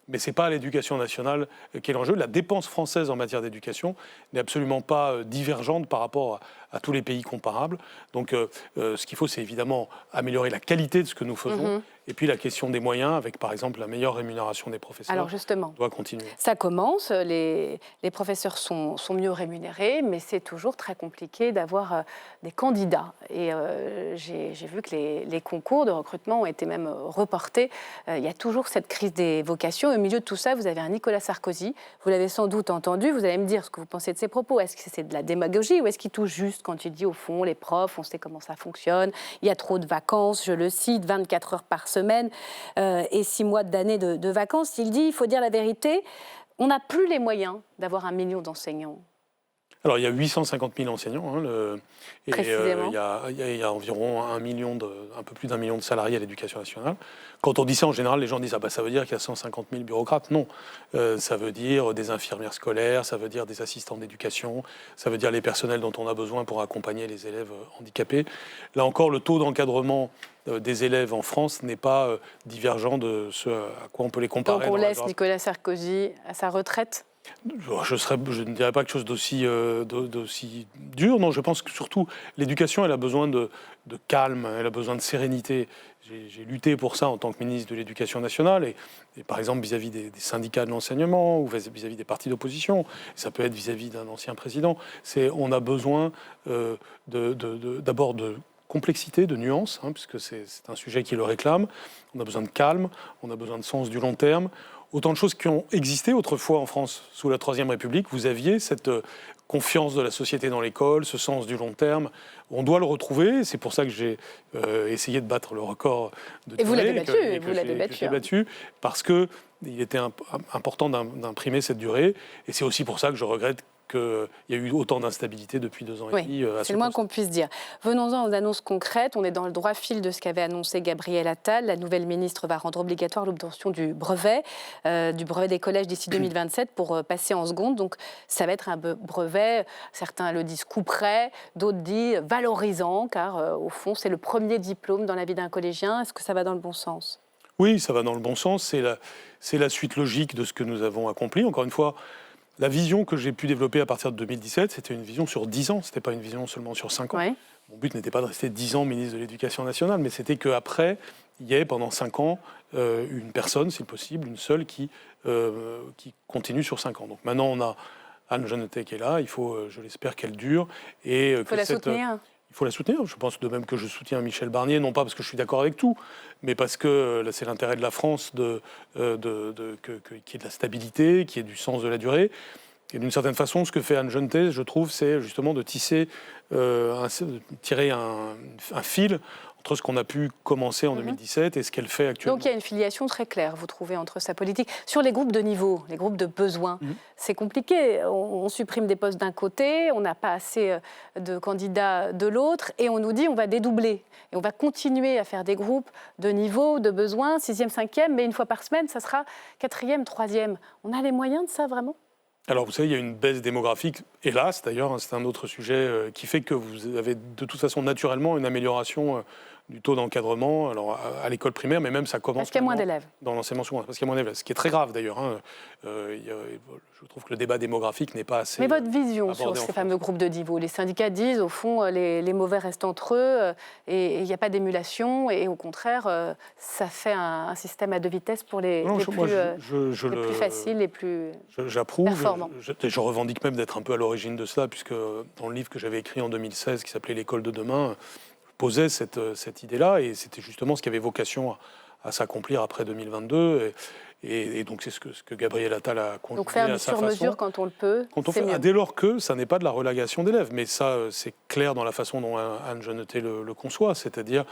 Mais ce n'est pas l'éducation nationale qui est l'enjeu. La dépense française en matière d'éducation n'est absolument pas divergente par rapport à tous les pays comparables. Donc ce qu'il faut, c'est évidemment améliorer la qualité de ce que nous faisons. Et puis la question des moyens, avec par exemple la meilleure rémunération des professeurs, alors justement, doit continuer. Ça commence, les professeurs sont mieux rémunérés, mais c'est toujours très compliqué d'avoir des candidats. Et j'ai vu que les concours de recrutement ont été même reportés. Il y a toujours cette crise des vocations. Au milieu de tout ça, vous avez un Nicolas Sarkozy. Vous l'avez sans doute entendu. Vous allez me dire ce que vous pensez de ses propos. Est-ce que c'est de la démagogie ou est-ce qu'il touche juste quand il dit, au fond, les profs, on sait comment ça fonctionne, il y a trop de vacances, je le cite, 24 heures par semaine et 6 mois d'années de vacances. Il dit, il faut dire la vérité, on n'a plus les moyens d'avoir 1 million d'enseignants. Alors, il y a 850 000 enseignants, et précisément. Il y a environ un peu plus d'1 million de salariés à l'éducation nationale. Quand on dit ça, en général, les gens disent ça veut dire qu'il y a 150 000 bureaucrates. Non, ça veut dire des infirmières scolaires, ça veut dire des assistants d'éducation, ça veut dire les personnels dont on a besoin pour accompagner les élèves handicapés. Là encore, le taux d'encadrement des élèves en France n'est pas divergent de ce à quoi on peut les comparer. Donc on laisse Nicolas Sarkozy à sa retraite ? Je ne dirais pas quelque chose d'aussi dur. Non, je pense que surtout, l'éducation, elle a besoin de calme, elle a besoin de sérénité. J'ai lutté pour ça en tant que ministre de l'Éducation nationale, et par exemple vis-à-vis des syndicats de l'enseignement ou vis-à-vis des partis d'opposition. Ça peut être vis-à-vis d'un ancien président. On a besoin d'abord de complexité, de nuances, puisque c'est un sujet qui le réclame. On a besoin de calme, on a besoin de sens du long terme. Autant de choses qui ont existé autrefois en France sous la Troisième République. Vous aviez cette confiance de la société dans l'école, ce sens du long terme. On doit le retrouver. C'est pour ça que j'ai essayé de battre le record de Thierry. Et vous l'avez battu. J'ai battu parce qu'il était important d'imprimer cette durée. Et c'est aussi pour ça que je regrette qu'il y a eu autant d'instabilité depuis 2 ans et demi. C'est le moins qu'on puisse dire. Venons-en aux annonces concrètes. On est dans le droit fil de ce qu'avait annoncé Gabriel Attal. La nouvelle ministre va rendre obligatoire l'obtention du brevet des collèges d'ici 2027 pour passer en seconde. Donc ça va être un brevet, certains le disent couperet, d'autres disent valorisant, car au fond c'est le premier diplôme dans la vie d'un collégien. Est-ce que ça va dans le bon sens ? Oui, ça va dans le bon sens. C'est la suite logique de ce que nous avons accompli. Encore une fois, la vision que j'ai pu développer à partir de 2017, c'était une vision sur 10 ans, ce n'était pas une vision seulement sur 5 ans. Ouais. Mon but n'était pas de rester 10 ans ministre de l'Éducation nationale, mais c'était qu'après, il y ait pendant 5 ans une personne, si possible, une seule, qui continue sur 5 ans. Donc maintenant, on a Anne Genetet qui est là, il faut, je l'espère, qu'elle dure. Il faut la soutenir. Il faut la soutenir. Je pense de même que je soutiens Michel Barnier, non pas parce que je suis d'accord avec tout, mais parce que c'est l'intérêt de la France qu'il y ait de la stabilité, qu'il y ait du sens de la durée. Et d'une certaine façon, ce que fait Anne Genetet, je trouve, c'est justement de tirer un fil entre ce qu'on a pu commencer en 2017 et ce qu'elle fait actuellement. Donc il y a une filiation très claire, vous trouvez, entre sa politique. Sur les groupes de niveau, les groupes de besoins, c'est compliqué. On supprime des postes d'un côté, on n'a pas assez de candidats de l'autre, et on nous dit on va dédoubler. Et on va continuer à faire des groupes de niveau, de besoins, 6e, 5e, mais une fois par semaine, ça sera 4e, 3e. On a les moyens de ça, vraiment ? Alors, vous savez, il y a une baisse démographique, hélas d'ailleurs, hein, c'est un autre sujet qui fait que vous avez de toute façon naturellement une amélioration du taux d'encadrement alors à l'école primaire, mais même ça commence parce qu'il y a moins d'élèves. Dans l'enseignement secondaire, parce qu'il y a moins d'élèves, ce qui est très grave d'ailleurs. Hein. Je trouve que le débat démographique n'est pas assez. Mais votre vision sur ces fameux groupes de niveau, les syndicats disent au fond les mauvais restent entre eux et il n'y a pas d'émulation et au contraire ça fait un système à deux vitesses pour les plus faciles, les plus j'approuve, performants. Je revendique même d'être un peu à l'origine de cela, puisque dans le livre que j'avais écrit en 2016 qui s'appelait L'école de demain, posait cette idée-là, et c'était justement ce qui avait vocation à s'accomplir après 2022, et donc c'est ce que Gabriel Attal a conjugué donc faire à du sa sur-mesure façon. quand on le peut, c'est mieux. Dès lors que ça n'est pas de la relégation d'élèves, mais ça c'est clair dans la façon dont Anne Genetet le conçoit, c'est-à-dire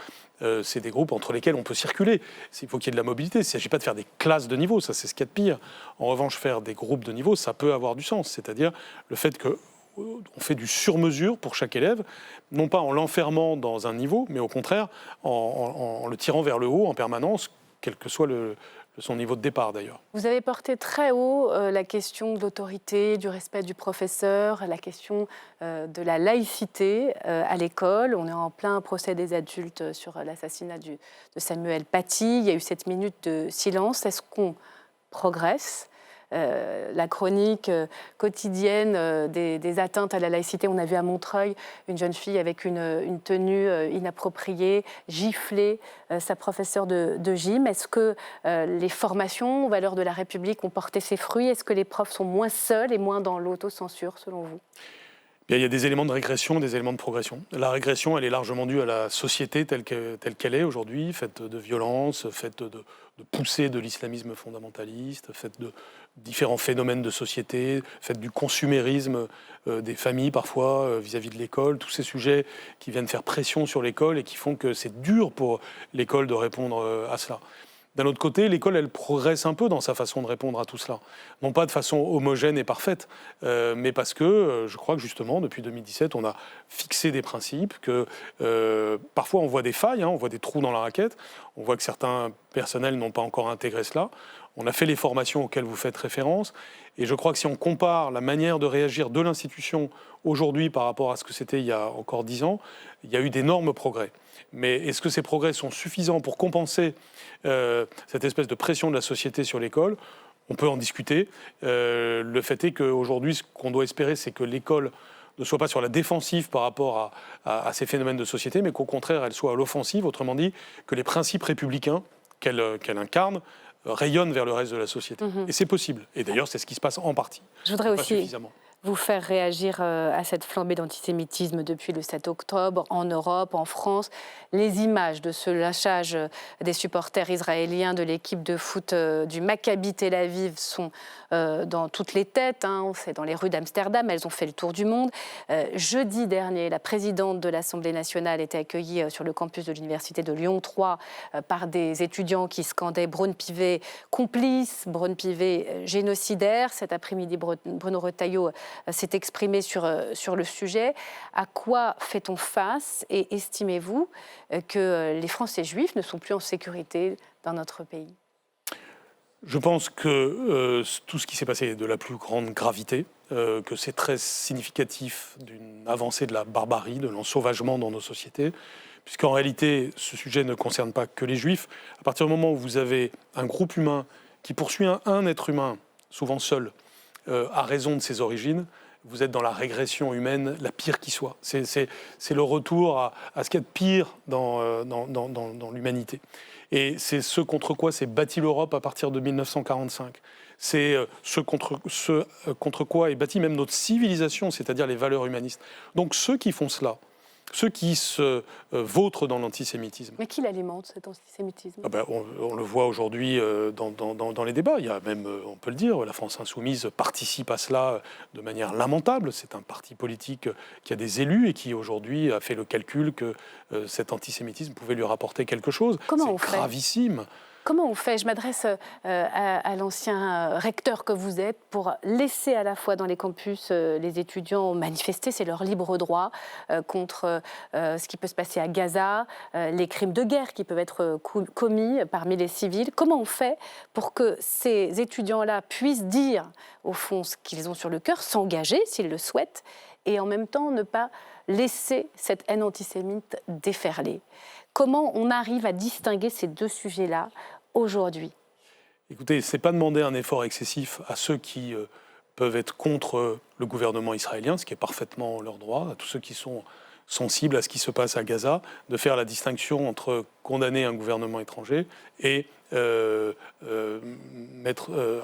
c'est des groupes entre lesquels on peut circuler. Il faut qu'il y ait de la mobilité, il ne s'agit pas de faire des classes de niveau, ça c'est ce qu'il y a de pire. En revanche, faire des groupes de niveau, ça peut avoir du sens, c'est-à-dire le fait que on fait du sur-mesure pour chaque élève, non pas en l'enfermant dans un niveau, mais au contraire en le tirant vers le haut en permanence, quel que soit son niveau de départ d'ailleurs. Vous avez porté très haut la question de l'autorité, du respect du professeur, la question de la laïcité à l'école. On est en plein procès des adultes sur l'assassinat de Samuel Paty. Il y a eu cette minute de silence. Est-ce qu'on progresse ? La chronique quotidienne des atteintes à la laïcité. On a vu à Montreuil une jeune fille avec une tenue inappropriée, gifler sa professeure de gym. Est-ce que les formations aux valeurs de la République ont porté ses fruits ? Est-ce que les profs sont moins seuls et moins dans l'autocensure, selon vous ? Il y a des éléments de régression, des éléments de progression. La régression, elle est largement due à la société telle qu'elle est aujourd'hui, faite de violence, faite de poussée de l'islamisme fondamentaliste, faite de différents phénomènes de société, faite du consumérisme des familles parfois vis-à-vis de l'école, tous ces sujets qui viennent faire pression sur l'école et qui font que c'est dur pour l'école de répondre à cela. D'un autre côté, l'école, elle progresse un peu dans sa façon de répondre à tout cela. Non pas de façon homogène et parfaite, mais parce que je crois que justement, depuis 2017, on a fixé des principes, que parfois on voit des failles, on voit des trous dans la raquette, on voit que certains personnels n'ont pas encore intégré cela. On a fait les formations auxquelles vous faites référence, et je crois que si on compare la manière de réagir de l'institution aujourd'hui par rapport à ce que c'était il y a encore 10 ans, il y a eu d'énormes progrès. Mais est-ce que ces progrès sont suffisants pour compenser cette espèce de pression de la société sur l'école ? On peut en discuter. Le fait est qu'aujourd'hui, ce qu'on doit espérer, c'est que l'école ne soit pas sur la défensive par rapport à ces phénomènes de société, mais qu'au contraire, elle soit à l'offensive, autrement dit, que les principes républicains qu'elle incarne rayonnent vers le reste de la société. Et c'est possible. Et d'ailleurs, c'est ce qui se passe en partie. Je voudrais aussi vous faire réagir à cette flambée d'antisémitisme depuis le 7 octobre en Europe, en France. Les images de ce lâchage des supporters israéliens de l'équipe de foot du Maccabi Tel Aviv sont dans toutes les têtes. C'est dans les rues d'Amsterdam, elles ont fait le tour du monde. Jeudi dernier, la présidente de l'Assemblée nationale était accueillie sur le campus de l'université de Lyon 3 par des étudiants qui scandaient Braun-Pivet complice, Braun-Pivet génocidaire. Cet après-midi, Bruno Retailleau s'est exprimé sur le sujet. À quoi fait-on face et estimez-vous que les Français juifs ne sont plus en sécurité dans notre pays ? Je pense que tout ce qui s'est passé est de la plus grande gravité, que c'est très significatif d'une avancée de la barbarie, de l'ensauvagement dans nos sociétés, puisqu'en réalité, ce sujet ne concerne pas que les Juifs. À partir du moment où vous avez un groupe humain qui poursuit un être humain, souvent seul, à raison de ses origines, vous êtes dans la régression humaine la pire qui soit. C'est le retour à ce qu'il y a de pire dans l'humanité. Et c'est ce contre quoi s'est bâtie l'Europe à partir de 1945. C'est ce contre quoi est bâtie même notre civilisation, c'est-à-dire les valeurs humanistes. Donc ceux qui font cela, ceux qui se vautrent dans l'antisémitisme. Mais qui l'alimente, cet antisémitisme ? On le voit aujourd'hui dans les débats. Il y a même, on peut le dire, la France insoumise participe à cela de manière lamentable. C'est un parti politique qui a des élus et qui aujourd'hui a fait le calcul que cet antisémitisme pouvait lui rapporter quelque chose. Comment on fait ? C'est gravissime. Comment on fait? Je m'adresse à l'ancien recteur que vous êtes pour laisser à la fois dans les campus les étudiants manifester, c'est leur libre droit, contre ce qui peut se passer à Gaza, les crimes de guerre qui peuvent être commis parmi les civils. Comment on fait pour que ces étudiants-là puissent dire au fond ce qu'ils ont sur le cœur, s'engager s'ils le souhaitent, et en même temps ne pas laisser cette haine antisémite déferler? Comment on arrive à distinguer ces deux sujets-là aujourd'hui? Écoutez, ce n'est pas demander un effort excessif à ceux qui peuvent être contre le gouvernement israélien, ce qui est parfaitement leur droit, à tous ceux qui sont sensibles à ce qui se passe à Gaza, de faire la distinction entre condamner un gouvernement étranger et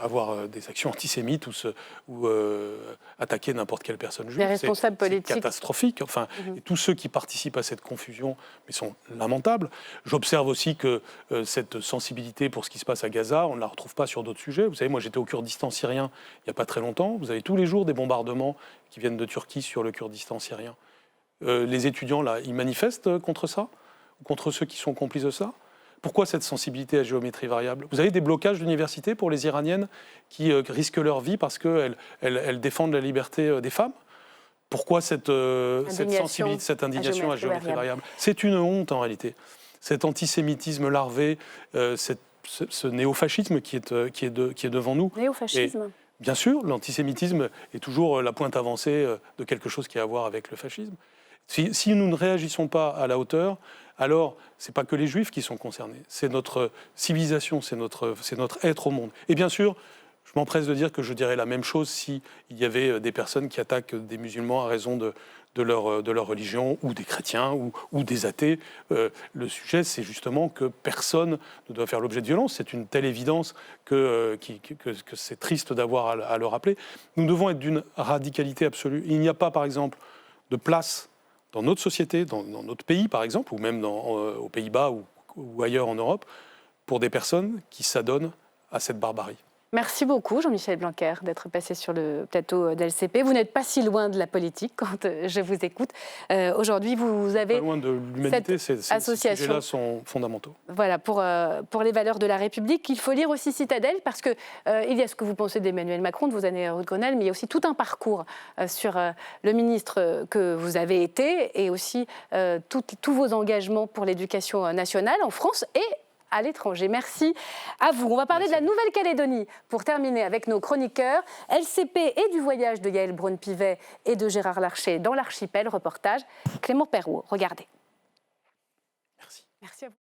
avoir des actions antisémites ou attaquer n'importe quelle personne juive. Les responsables politiques. C'est catastrophique. Enfin, et tous ceux qui participent à cette confusion sont lamentables. J'observe aussi que cette sensibilité pour ce qui se passe à Gaza, on ne la retrouve pas sur d'autres sujets. Vous savez, moi j'étais au Kurdistan syrien il n'y a pas très longtemps. Vous avez tous les jours des bombardements qui viennent de Turquie sur le Kurdistan syrien. Les étudiants, là, ils manifestent contre ça, ou contre ceux qui sont complices de ça. Pourquoi cette sensibilité à géométrie variable? Vous avez des blocages d'université pour les Iraniennes qui risquent leur vie parce qu'elles défendent la liberté des femmes? Pourquoi cette sensibilité, cette indignation à géométrie variable? C'est une honte en réalité. Cet antisémitisme larvé, ce néofascisme qui est devant nous. Néofascisme? Et, bien sûr, l'antisémitisme est toujours la pointe avancée de quelque chose qui a à voir avec le fascisme. Si nous ne réagissons pas à la hauteur, alors ce n'est pas que les Juifs qui sont concernés, c'est notre civilisation, c'est notre être au monde. Et bien sûr, je m'empresse de dire que je dirais la même chose s'il y avait des personnes qui attaquent des musulmans à raison de leur religion, ou des chrétiens, ou des athées. Le sujet, c'est justement que personne ne doit faire l'objet de violence. C'est une telle évidence que c'est triste d'avoir à le rappeler. Nous devons être d'une radicalité absolue. Il n'y a pas, par exemple, de place dans notre société, dans notre pays, par exemple, ou même aux Pays-Bas ou ailleurs en Europe, pour des personnes qui s'adonnent à cette barbarie. Merci beaucoup, Jean-Michel Blanquer, d'être passé sur le plateau d'LCP. Vous n'êtes pas si loin de la politique quand je vous écoute. Aujourd'hui, vous avez pas loin de l'humanité, ces sujets-là sont fondamentaux. Voilà, pour les valeurs de la République, il faut lire aussi Citadelle, parce qu'il y a ce que vous pensez d'Emmanuel Macron, de vos années à Grenelle, mais il y a aussi tout un parcours sur le ministre que vous avez été, et aussi tous vos engagements pour l'éducation nationale en France et à l'étranger. Merci à vous. On va parler de la Nouvelle-Calédonie pour terminer avec nos chroniqueurs. LCP et du voyage de Yaël Braun-Pivet et de Gérard Larcher dans l'archipel. Reportage Clément Perrault. Regardez. Merci. Merci à vous.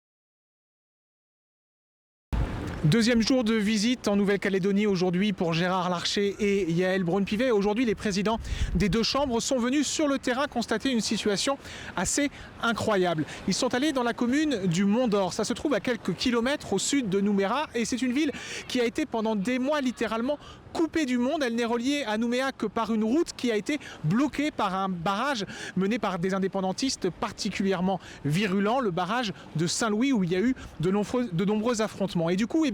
Deuxième jour de visite en Nouvelle-Calédonie aujourd'hui pour Gérard Larcher et Yaël Braun-Pivet. Aujourd'hui, les présidents des deux chambres sont venus sur le terrain constater une situation assez incroyable. Ils sont allés dans la commune du Mont-d'Or. Ça se trouve à quelques kilomètres au sud de Nouméra et c'est une ville qui a été pendant des mois littéralement coupée du monde. Elle n'est reliée à Nouméa que par une route qui a été bloquée par un barrage mené par des indépendantistes particulièrement virulents, le barrage de Saint-Louis, où il y a eu de nombreux affrontements. Et du coup,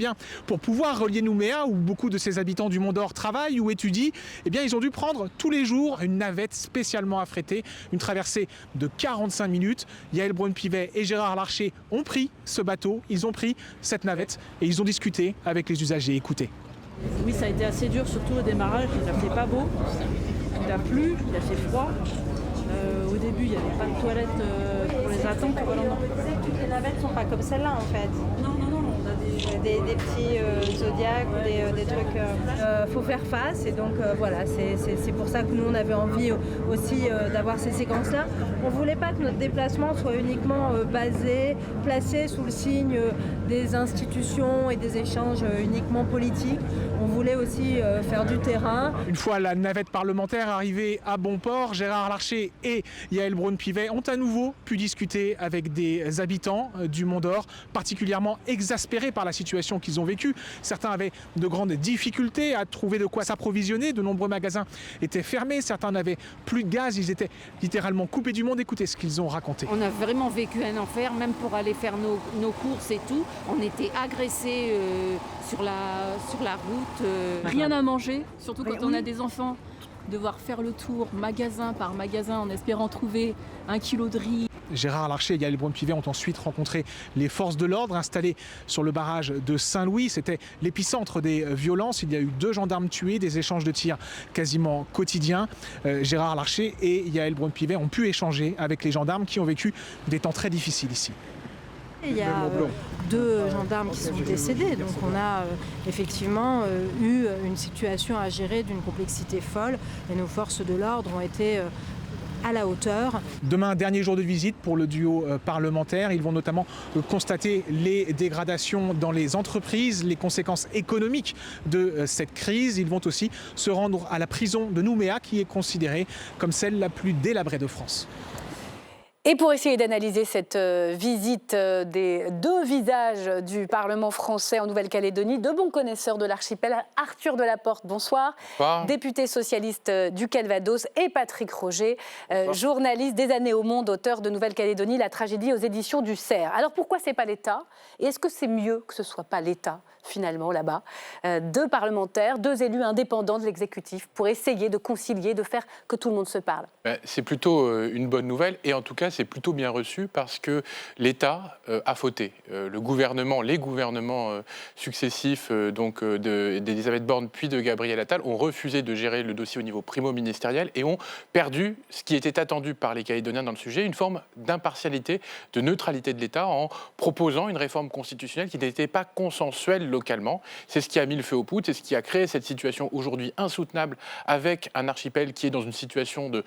pour pouvoir relier Nouméa, où beaucoup de ses habitants du Mont-d'Or travaillent ou étudient, ils ont dû prendre tous les jours une navette spécialement affrétée, une traversée de 45 minutes. Yaël Braun-Pivet et Gérard Larcher ont pris ce bateau, ils ont pris cette navette et ils ont discuté avec les usagers. Écoutez. Oui, ça a été assez dur, surtout au démarrage. Il a fait pas beau, il a plu, il a fait froid. Au début, il n'y avait pas de toilettes pour les attentes. Toutes les navettes ne sont pas comme celle-là, en fait. Non, on a des petits Zodiac ou des trucs... faut faire face, et donc voilà, c'est pour ça que nous, on avait envie aussi d'avoir ces séquences-là. On ne voulait pas que notre déplacement soit uniquement placé sous le signe des institutions et des échanges uniquement politiques. On voulait aussi faire du terrain. Une fois la navette parlementaire arrivée à bon port, Gérard Larcher et Yaël Braun-Pivet ont à nouveau pu discuter avec des habitants du Mont-d'Or, particulièrement exaspérés par la situation qu'ils ont vécue. Certains avaient de grandes difficultés à trouver de quoi s'approvisionner. De nombreux magasins étaient fermés. Certains n'avaient plus de gaz. Ils étaient littéralement coupés du monde. Écoutez ce qu'ils ont raconté. On a vraiment vécu un enfer, même pour aller faire nos courses et tout. On était agressés sur la route. Rien à manger, surtout quand on a des enfants. Devoir faire le tour magasin par magasin en espérant trouver 1 kilo de riz, Gérard Larcher et Yaël Braun-Pivet ont ensuite rencontré les forces de l'ordre installées sur le barrage de Saint-Louis. C'était l'épicentre des violences. Il y a eu 2 gendarmes tués, des échanges de tirs quasiment quotidiens. Gérard Larcher et Yaël Braun-Pivet ont pu échanger avec les gendarmes qui ont vécu des temps très difficiles ici. Il y a 2 gendarmes qui sont décédés, donc on a effectivement eu une situation à gérer d'une complexité folle et nos forces de l'ordre ont été à la hauteur. Demain, dernier jour de visite pour le duo parlementaire. Ils vont notamment constater les dégradations dans les entreprises, les conséquences économiques de cette crise. Ils vont aussi se rendre à la prison de Nouméa qui est considérée comme celle la plus délabrée de France. Et pour essayer d'analyser cette visite des 2 visages du Parlement français en Nouvelle-Calédonie, 2 bons connaisseurs de l'archipel, Arthur Delaporte, bonsoir, député socialiste du Calvados, et Patrick Roger, journaliste des Années au Monde, auteur de Nouvelle-Calédonie, la tragédie aux éditions du Cerf. Alors pourquoi c'est pas l'État? Et est-ce que c'est mieux que ce soit pas l'État finalement là-bas? 2 parlementaires, 2 élus indépendants de l'exécutif pour essayer de concilier, de faire que tout le monde se parle. C'est plutôt une bonne nouvelle et en tout cas c'est plutôt bien reçu parce que l'État a fauté. Le gouvernement, les gouvernements successifs d'Elisabeth Borne puis de Gabriel Attal ont refusé de gérer le dossier au niveau primo-ministériel et ont perdu ce qui était attendu par les Calédoniens dans le sujet, une forme d'impartialité, de neutralité de l'État en proposant une réforme constitutionnelle qui n'était pas consensuelle localement. C'est ce qui a mis le feu aux poudres, c'est ce qui a créé cette situation aujourd'hui insoutenable avec un archipel qui est dans une situation de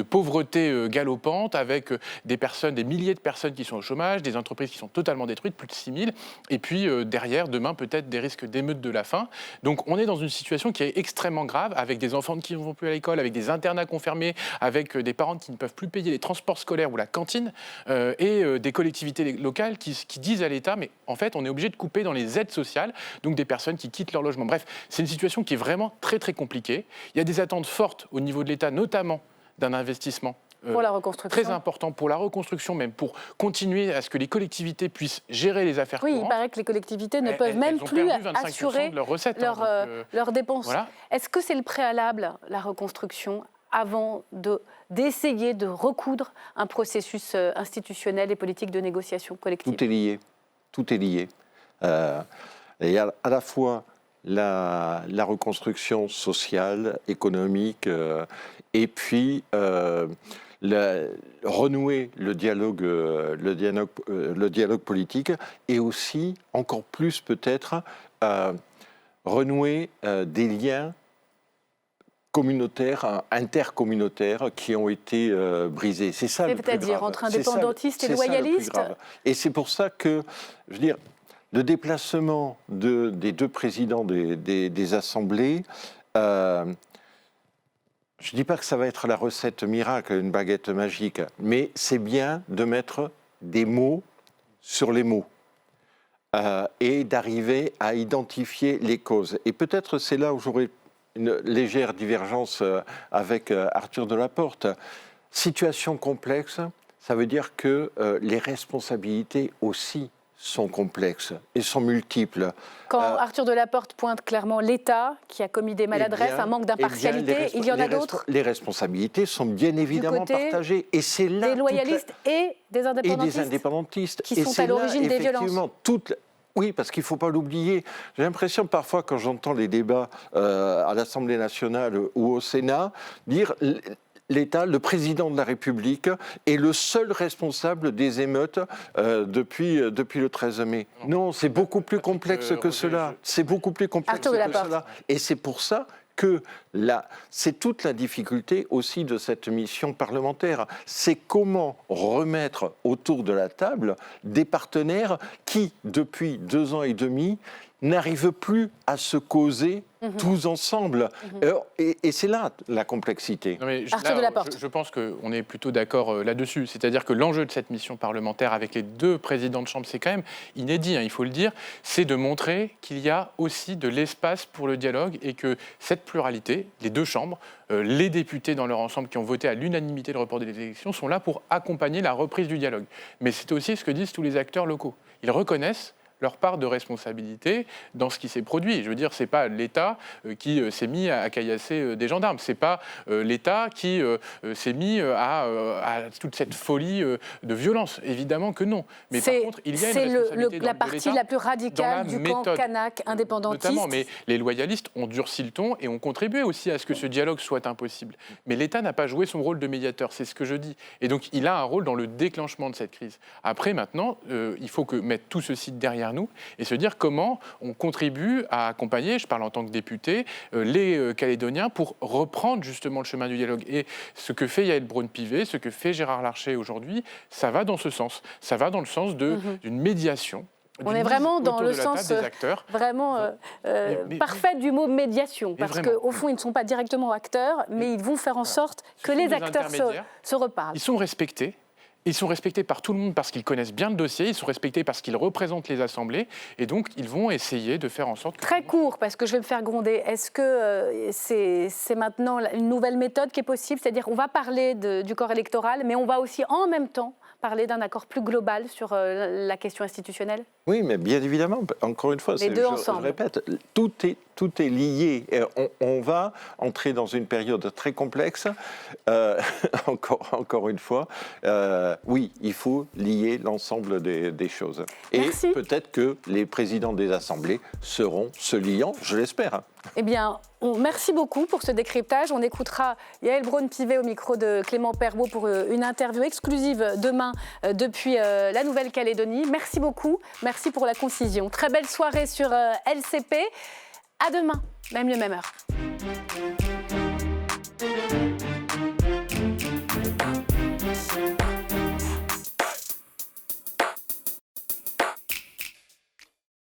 pauvreté galopante, avec des milliers de personnes qui sont au chômage, des entreprises qui sont totalement détruites, plus de 6000, et puis derrière, demain, peut-être des risques d'émeutes de la faim. Donc on est dans une situation qui est extrêmement grave, avec des enfants qui ne vont plus à l'école, avec des internats confirmés, avec des parents qui ne peuvent plus payer les transports scolaires ou la cantine, et des collectivités locales qui disent à l'État, mais en fait, on est obligé de couper dans les aides sociales, donc des personnes qui quittent leur logement. Bref, c'est une situation qui est vraiment très, très compliquée. Il y a des attentes fortes au niveau de l'État, notamment d'un investissement pour la reconstruction. Très important pour la reconstruction, même pour continuer à ce que les collectivités puissent gérer les affaires courantes. Il paraît que les collectivités ne peuvent même plus assurer de leurs recettes, leurs dépenses. Voilà. Est-ce que c'est le préalable, la reconstruction, avant d'essayer de recoudre un processus institutionnel et politique de négociation collective? Tout est lié. Tout est lié. Il y a à la fois la reconstruction sociale, économique, et puis renouer le dialogue politique, et aussi, encore plus peut-être, renouer des liens communautaires, intercommunautaires qui ont été brisés. C'est ça le plus grave. C'est-à-dire entre indépendantistes et loyalistes. Et c'est pour ça que, je veux dire, le déplacement des 2 présidents des assemblées, je ne dis pas que ça va être la recette miracle, une baguette magique, mais c'est bien de mettre des mots sur les mots et d'arriver à identifier les causes. Et peut-être c'est là où j'aurais une légère divergence avec Arthur Delaporte. Situation complexe, ça veut dire que les responsabilités aussi sont complexes et sont multiples. Quand Arthur Delaporte pointe clairement l'État qui a commis des maladresses, un manque d'impartialité, il y en a d'autres. Les responsabilités sont bien évidemment partagées. Et c'est là des loyalistes et des indépendantistes, qui sont à l'origine des violences. Oui, parce qu'il ne faut pas l'oublier. J'ai l'impression parfois, quand j'entends les débats à l'Assemblée nationale ou au Sénat, dire l'État, le président de la République, est le seul responsable des émeutes depuis le 13 mai. Non, c'est beaucoup plus complexe que cela. C'est beaucoup plus complexe que cela. Et c'est pour ça que c'est toute la difficulté aussi de cette mission parlementaire. C'est comment remettre autour de la table des partenaires qui, depuis 2 ans et demi, n'arrivent plus à se causer tous ensemble. Et c'est là la complexité. Non mais je pense qu'on est plutôt d'accord là-dessus. C'est-à-dire que l'enjeu de cette mission parlementaire avec les 2 présidents de chambre, c'est quand même inédit, il faut le dire, c'est de montrer qu'il y a aussi de l'espace pour le dialogue et que cette pluralité, les 2 chambres, les députés dans leur ensemble qui ont voté à l'unanimité le report des élections sont là pour accompagner la reprise du dialogue. Mais c'est aussi ce que disent tous les acteurs locaux. Ils reconnaissent leur part de responsabilité dans ce qui s'est produit. Je veux dire, c'est pas l'État qui s'est mis à caillasser des gendarmes, c'est pas l'État qui s'est mis à toute cette folie de violence. Évidemment que non. Mais par contre, il y a une responsabilité la partie la plus radicale du camp kanak indépendantiste. Notamment, mais les loyalistes ont durci le ton et ont contribué aussi à ce que ce dialogue soit impossible. Mais l'État n'a pas joué son rôle de médiateur, c'est ce que je dis. Et donc, il a un rôle dans le déclenchement de cette crise. Après, maintenant, il faut mettre tout ceci derrière nous et se dire comment on contribue à accompagner, je parle en tant que député, les Calédoniens pour reprendre justement le chemin du dialogue. Et ce que fait Yaël Braun-Pivet, ce que fait Gérard Larcher aujourd'hui, ça va dans ce sens. Ça va dans le sens d'une médiation. On est vraiment dans le sens parfait du mot médiation, parce qu'au fond, ils ne sont pas directement acteurs, mais ils vont faire en sorte que les acteurs se reparlent. Ils sont respectés. Ils sont respectés par tout le monde parce qu'ils connaissent bien le dossier, ils sont respectés parce qu'ils représentent les assemblées, et donc ils vont essayer de faire en sorte que... Très court, parce que je vais me faire gronder. Est-ce que c'est maintenant une nouvelle méthode qui est possible? C'est-à-dire qu'on va parler du corps électoral, mais on va aussi en même temps parler d'un accord plus global sur la question institutionnelle? Oui, mais bien évidemment, encore une fois, je répète, tout est lié. On va entrer dans une période très complexe, encore une fois. Oui, il faut lier l'ensemble des choses. Et peut-être que les présidents des assemblées seront se liant, je l'espère. Eh bien, merci beaucoup pour ce décryptage. On écoutera Yaël Braun-Pivet au micro de Clément Perbeau pour une interview exclusive demain depuis la Nouvelle-Calédonie. Merci beaucoup. Merci pour la concision. Très belle soirée sur LCP. À demain, même lieu, même heure.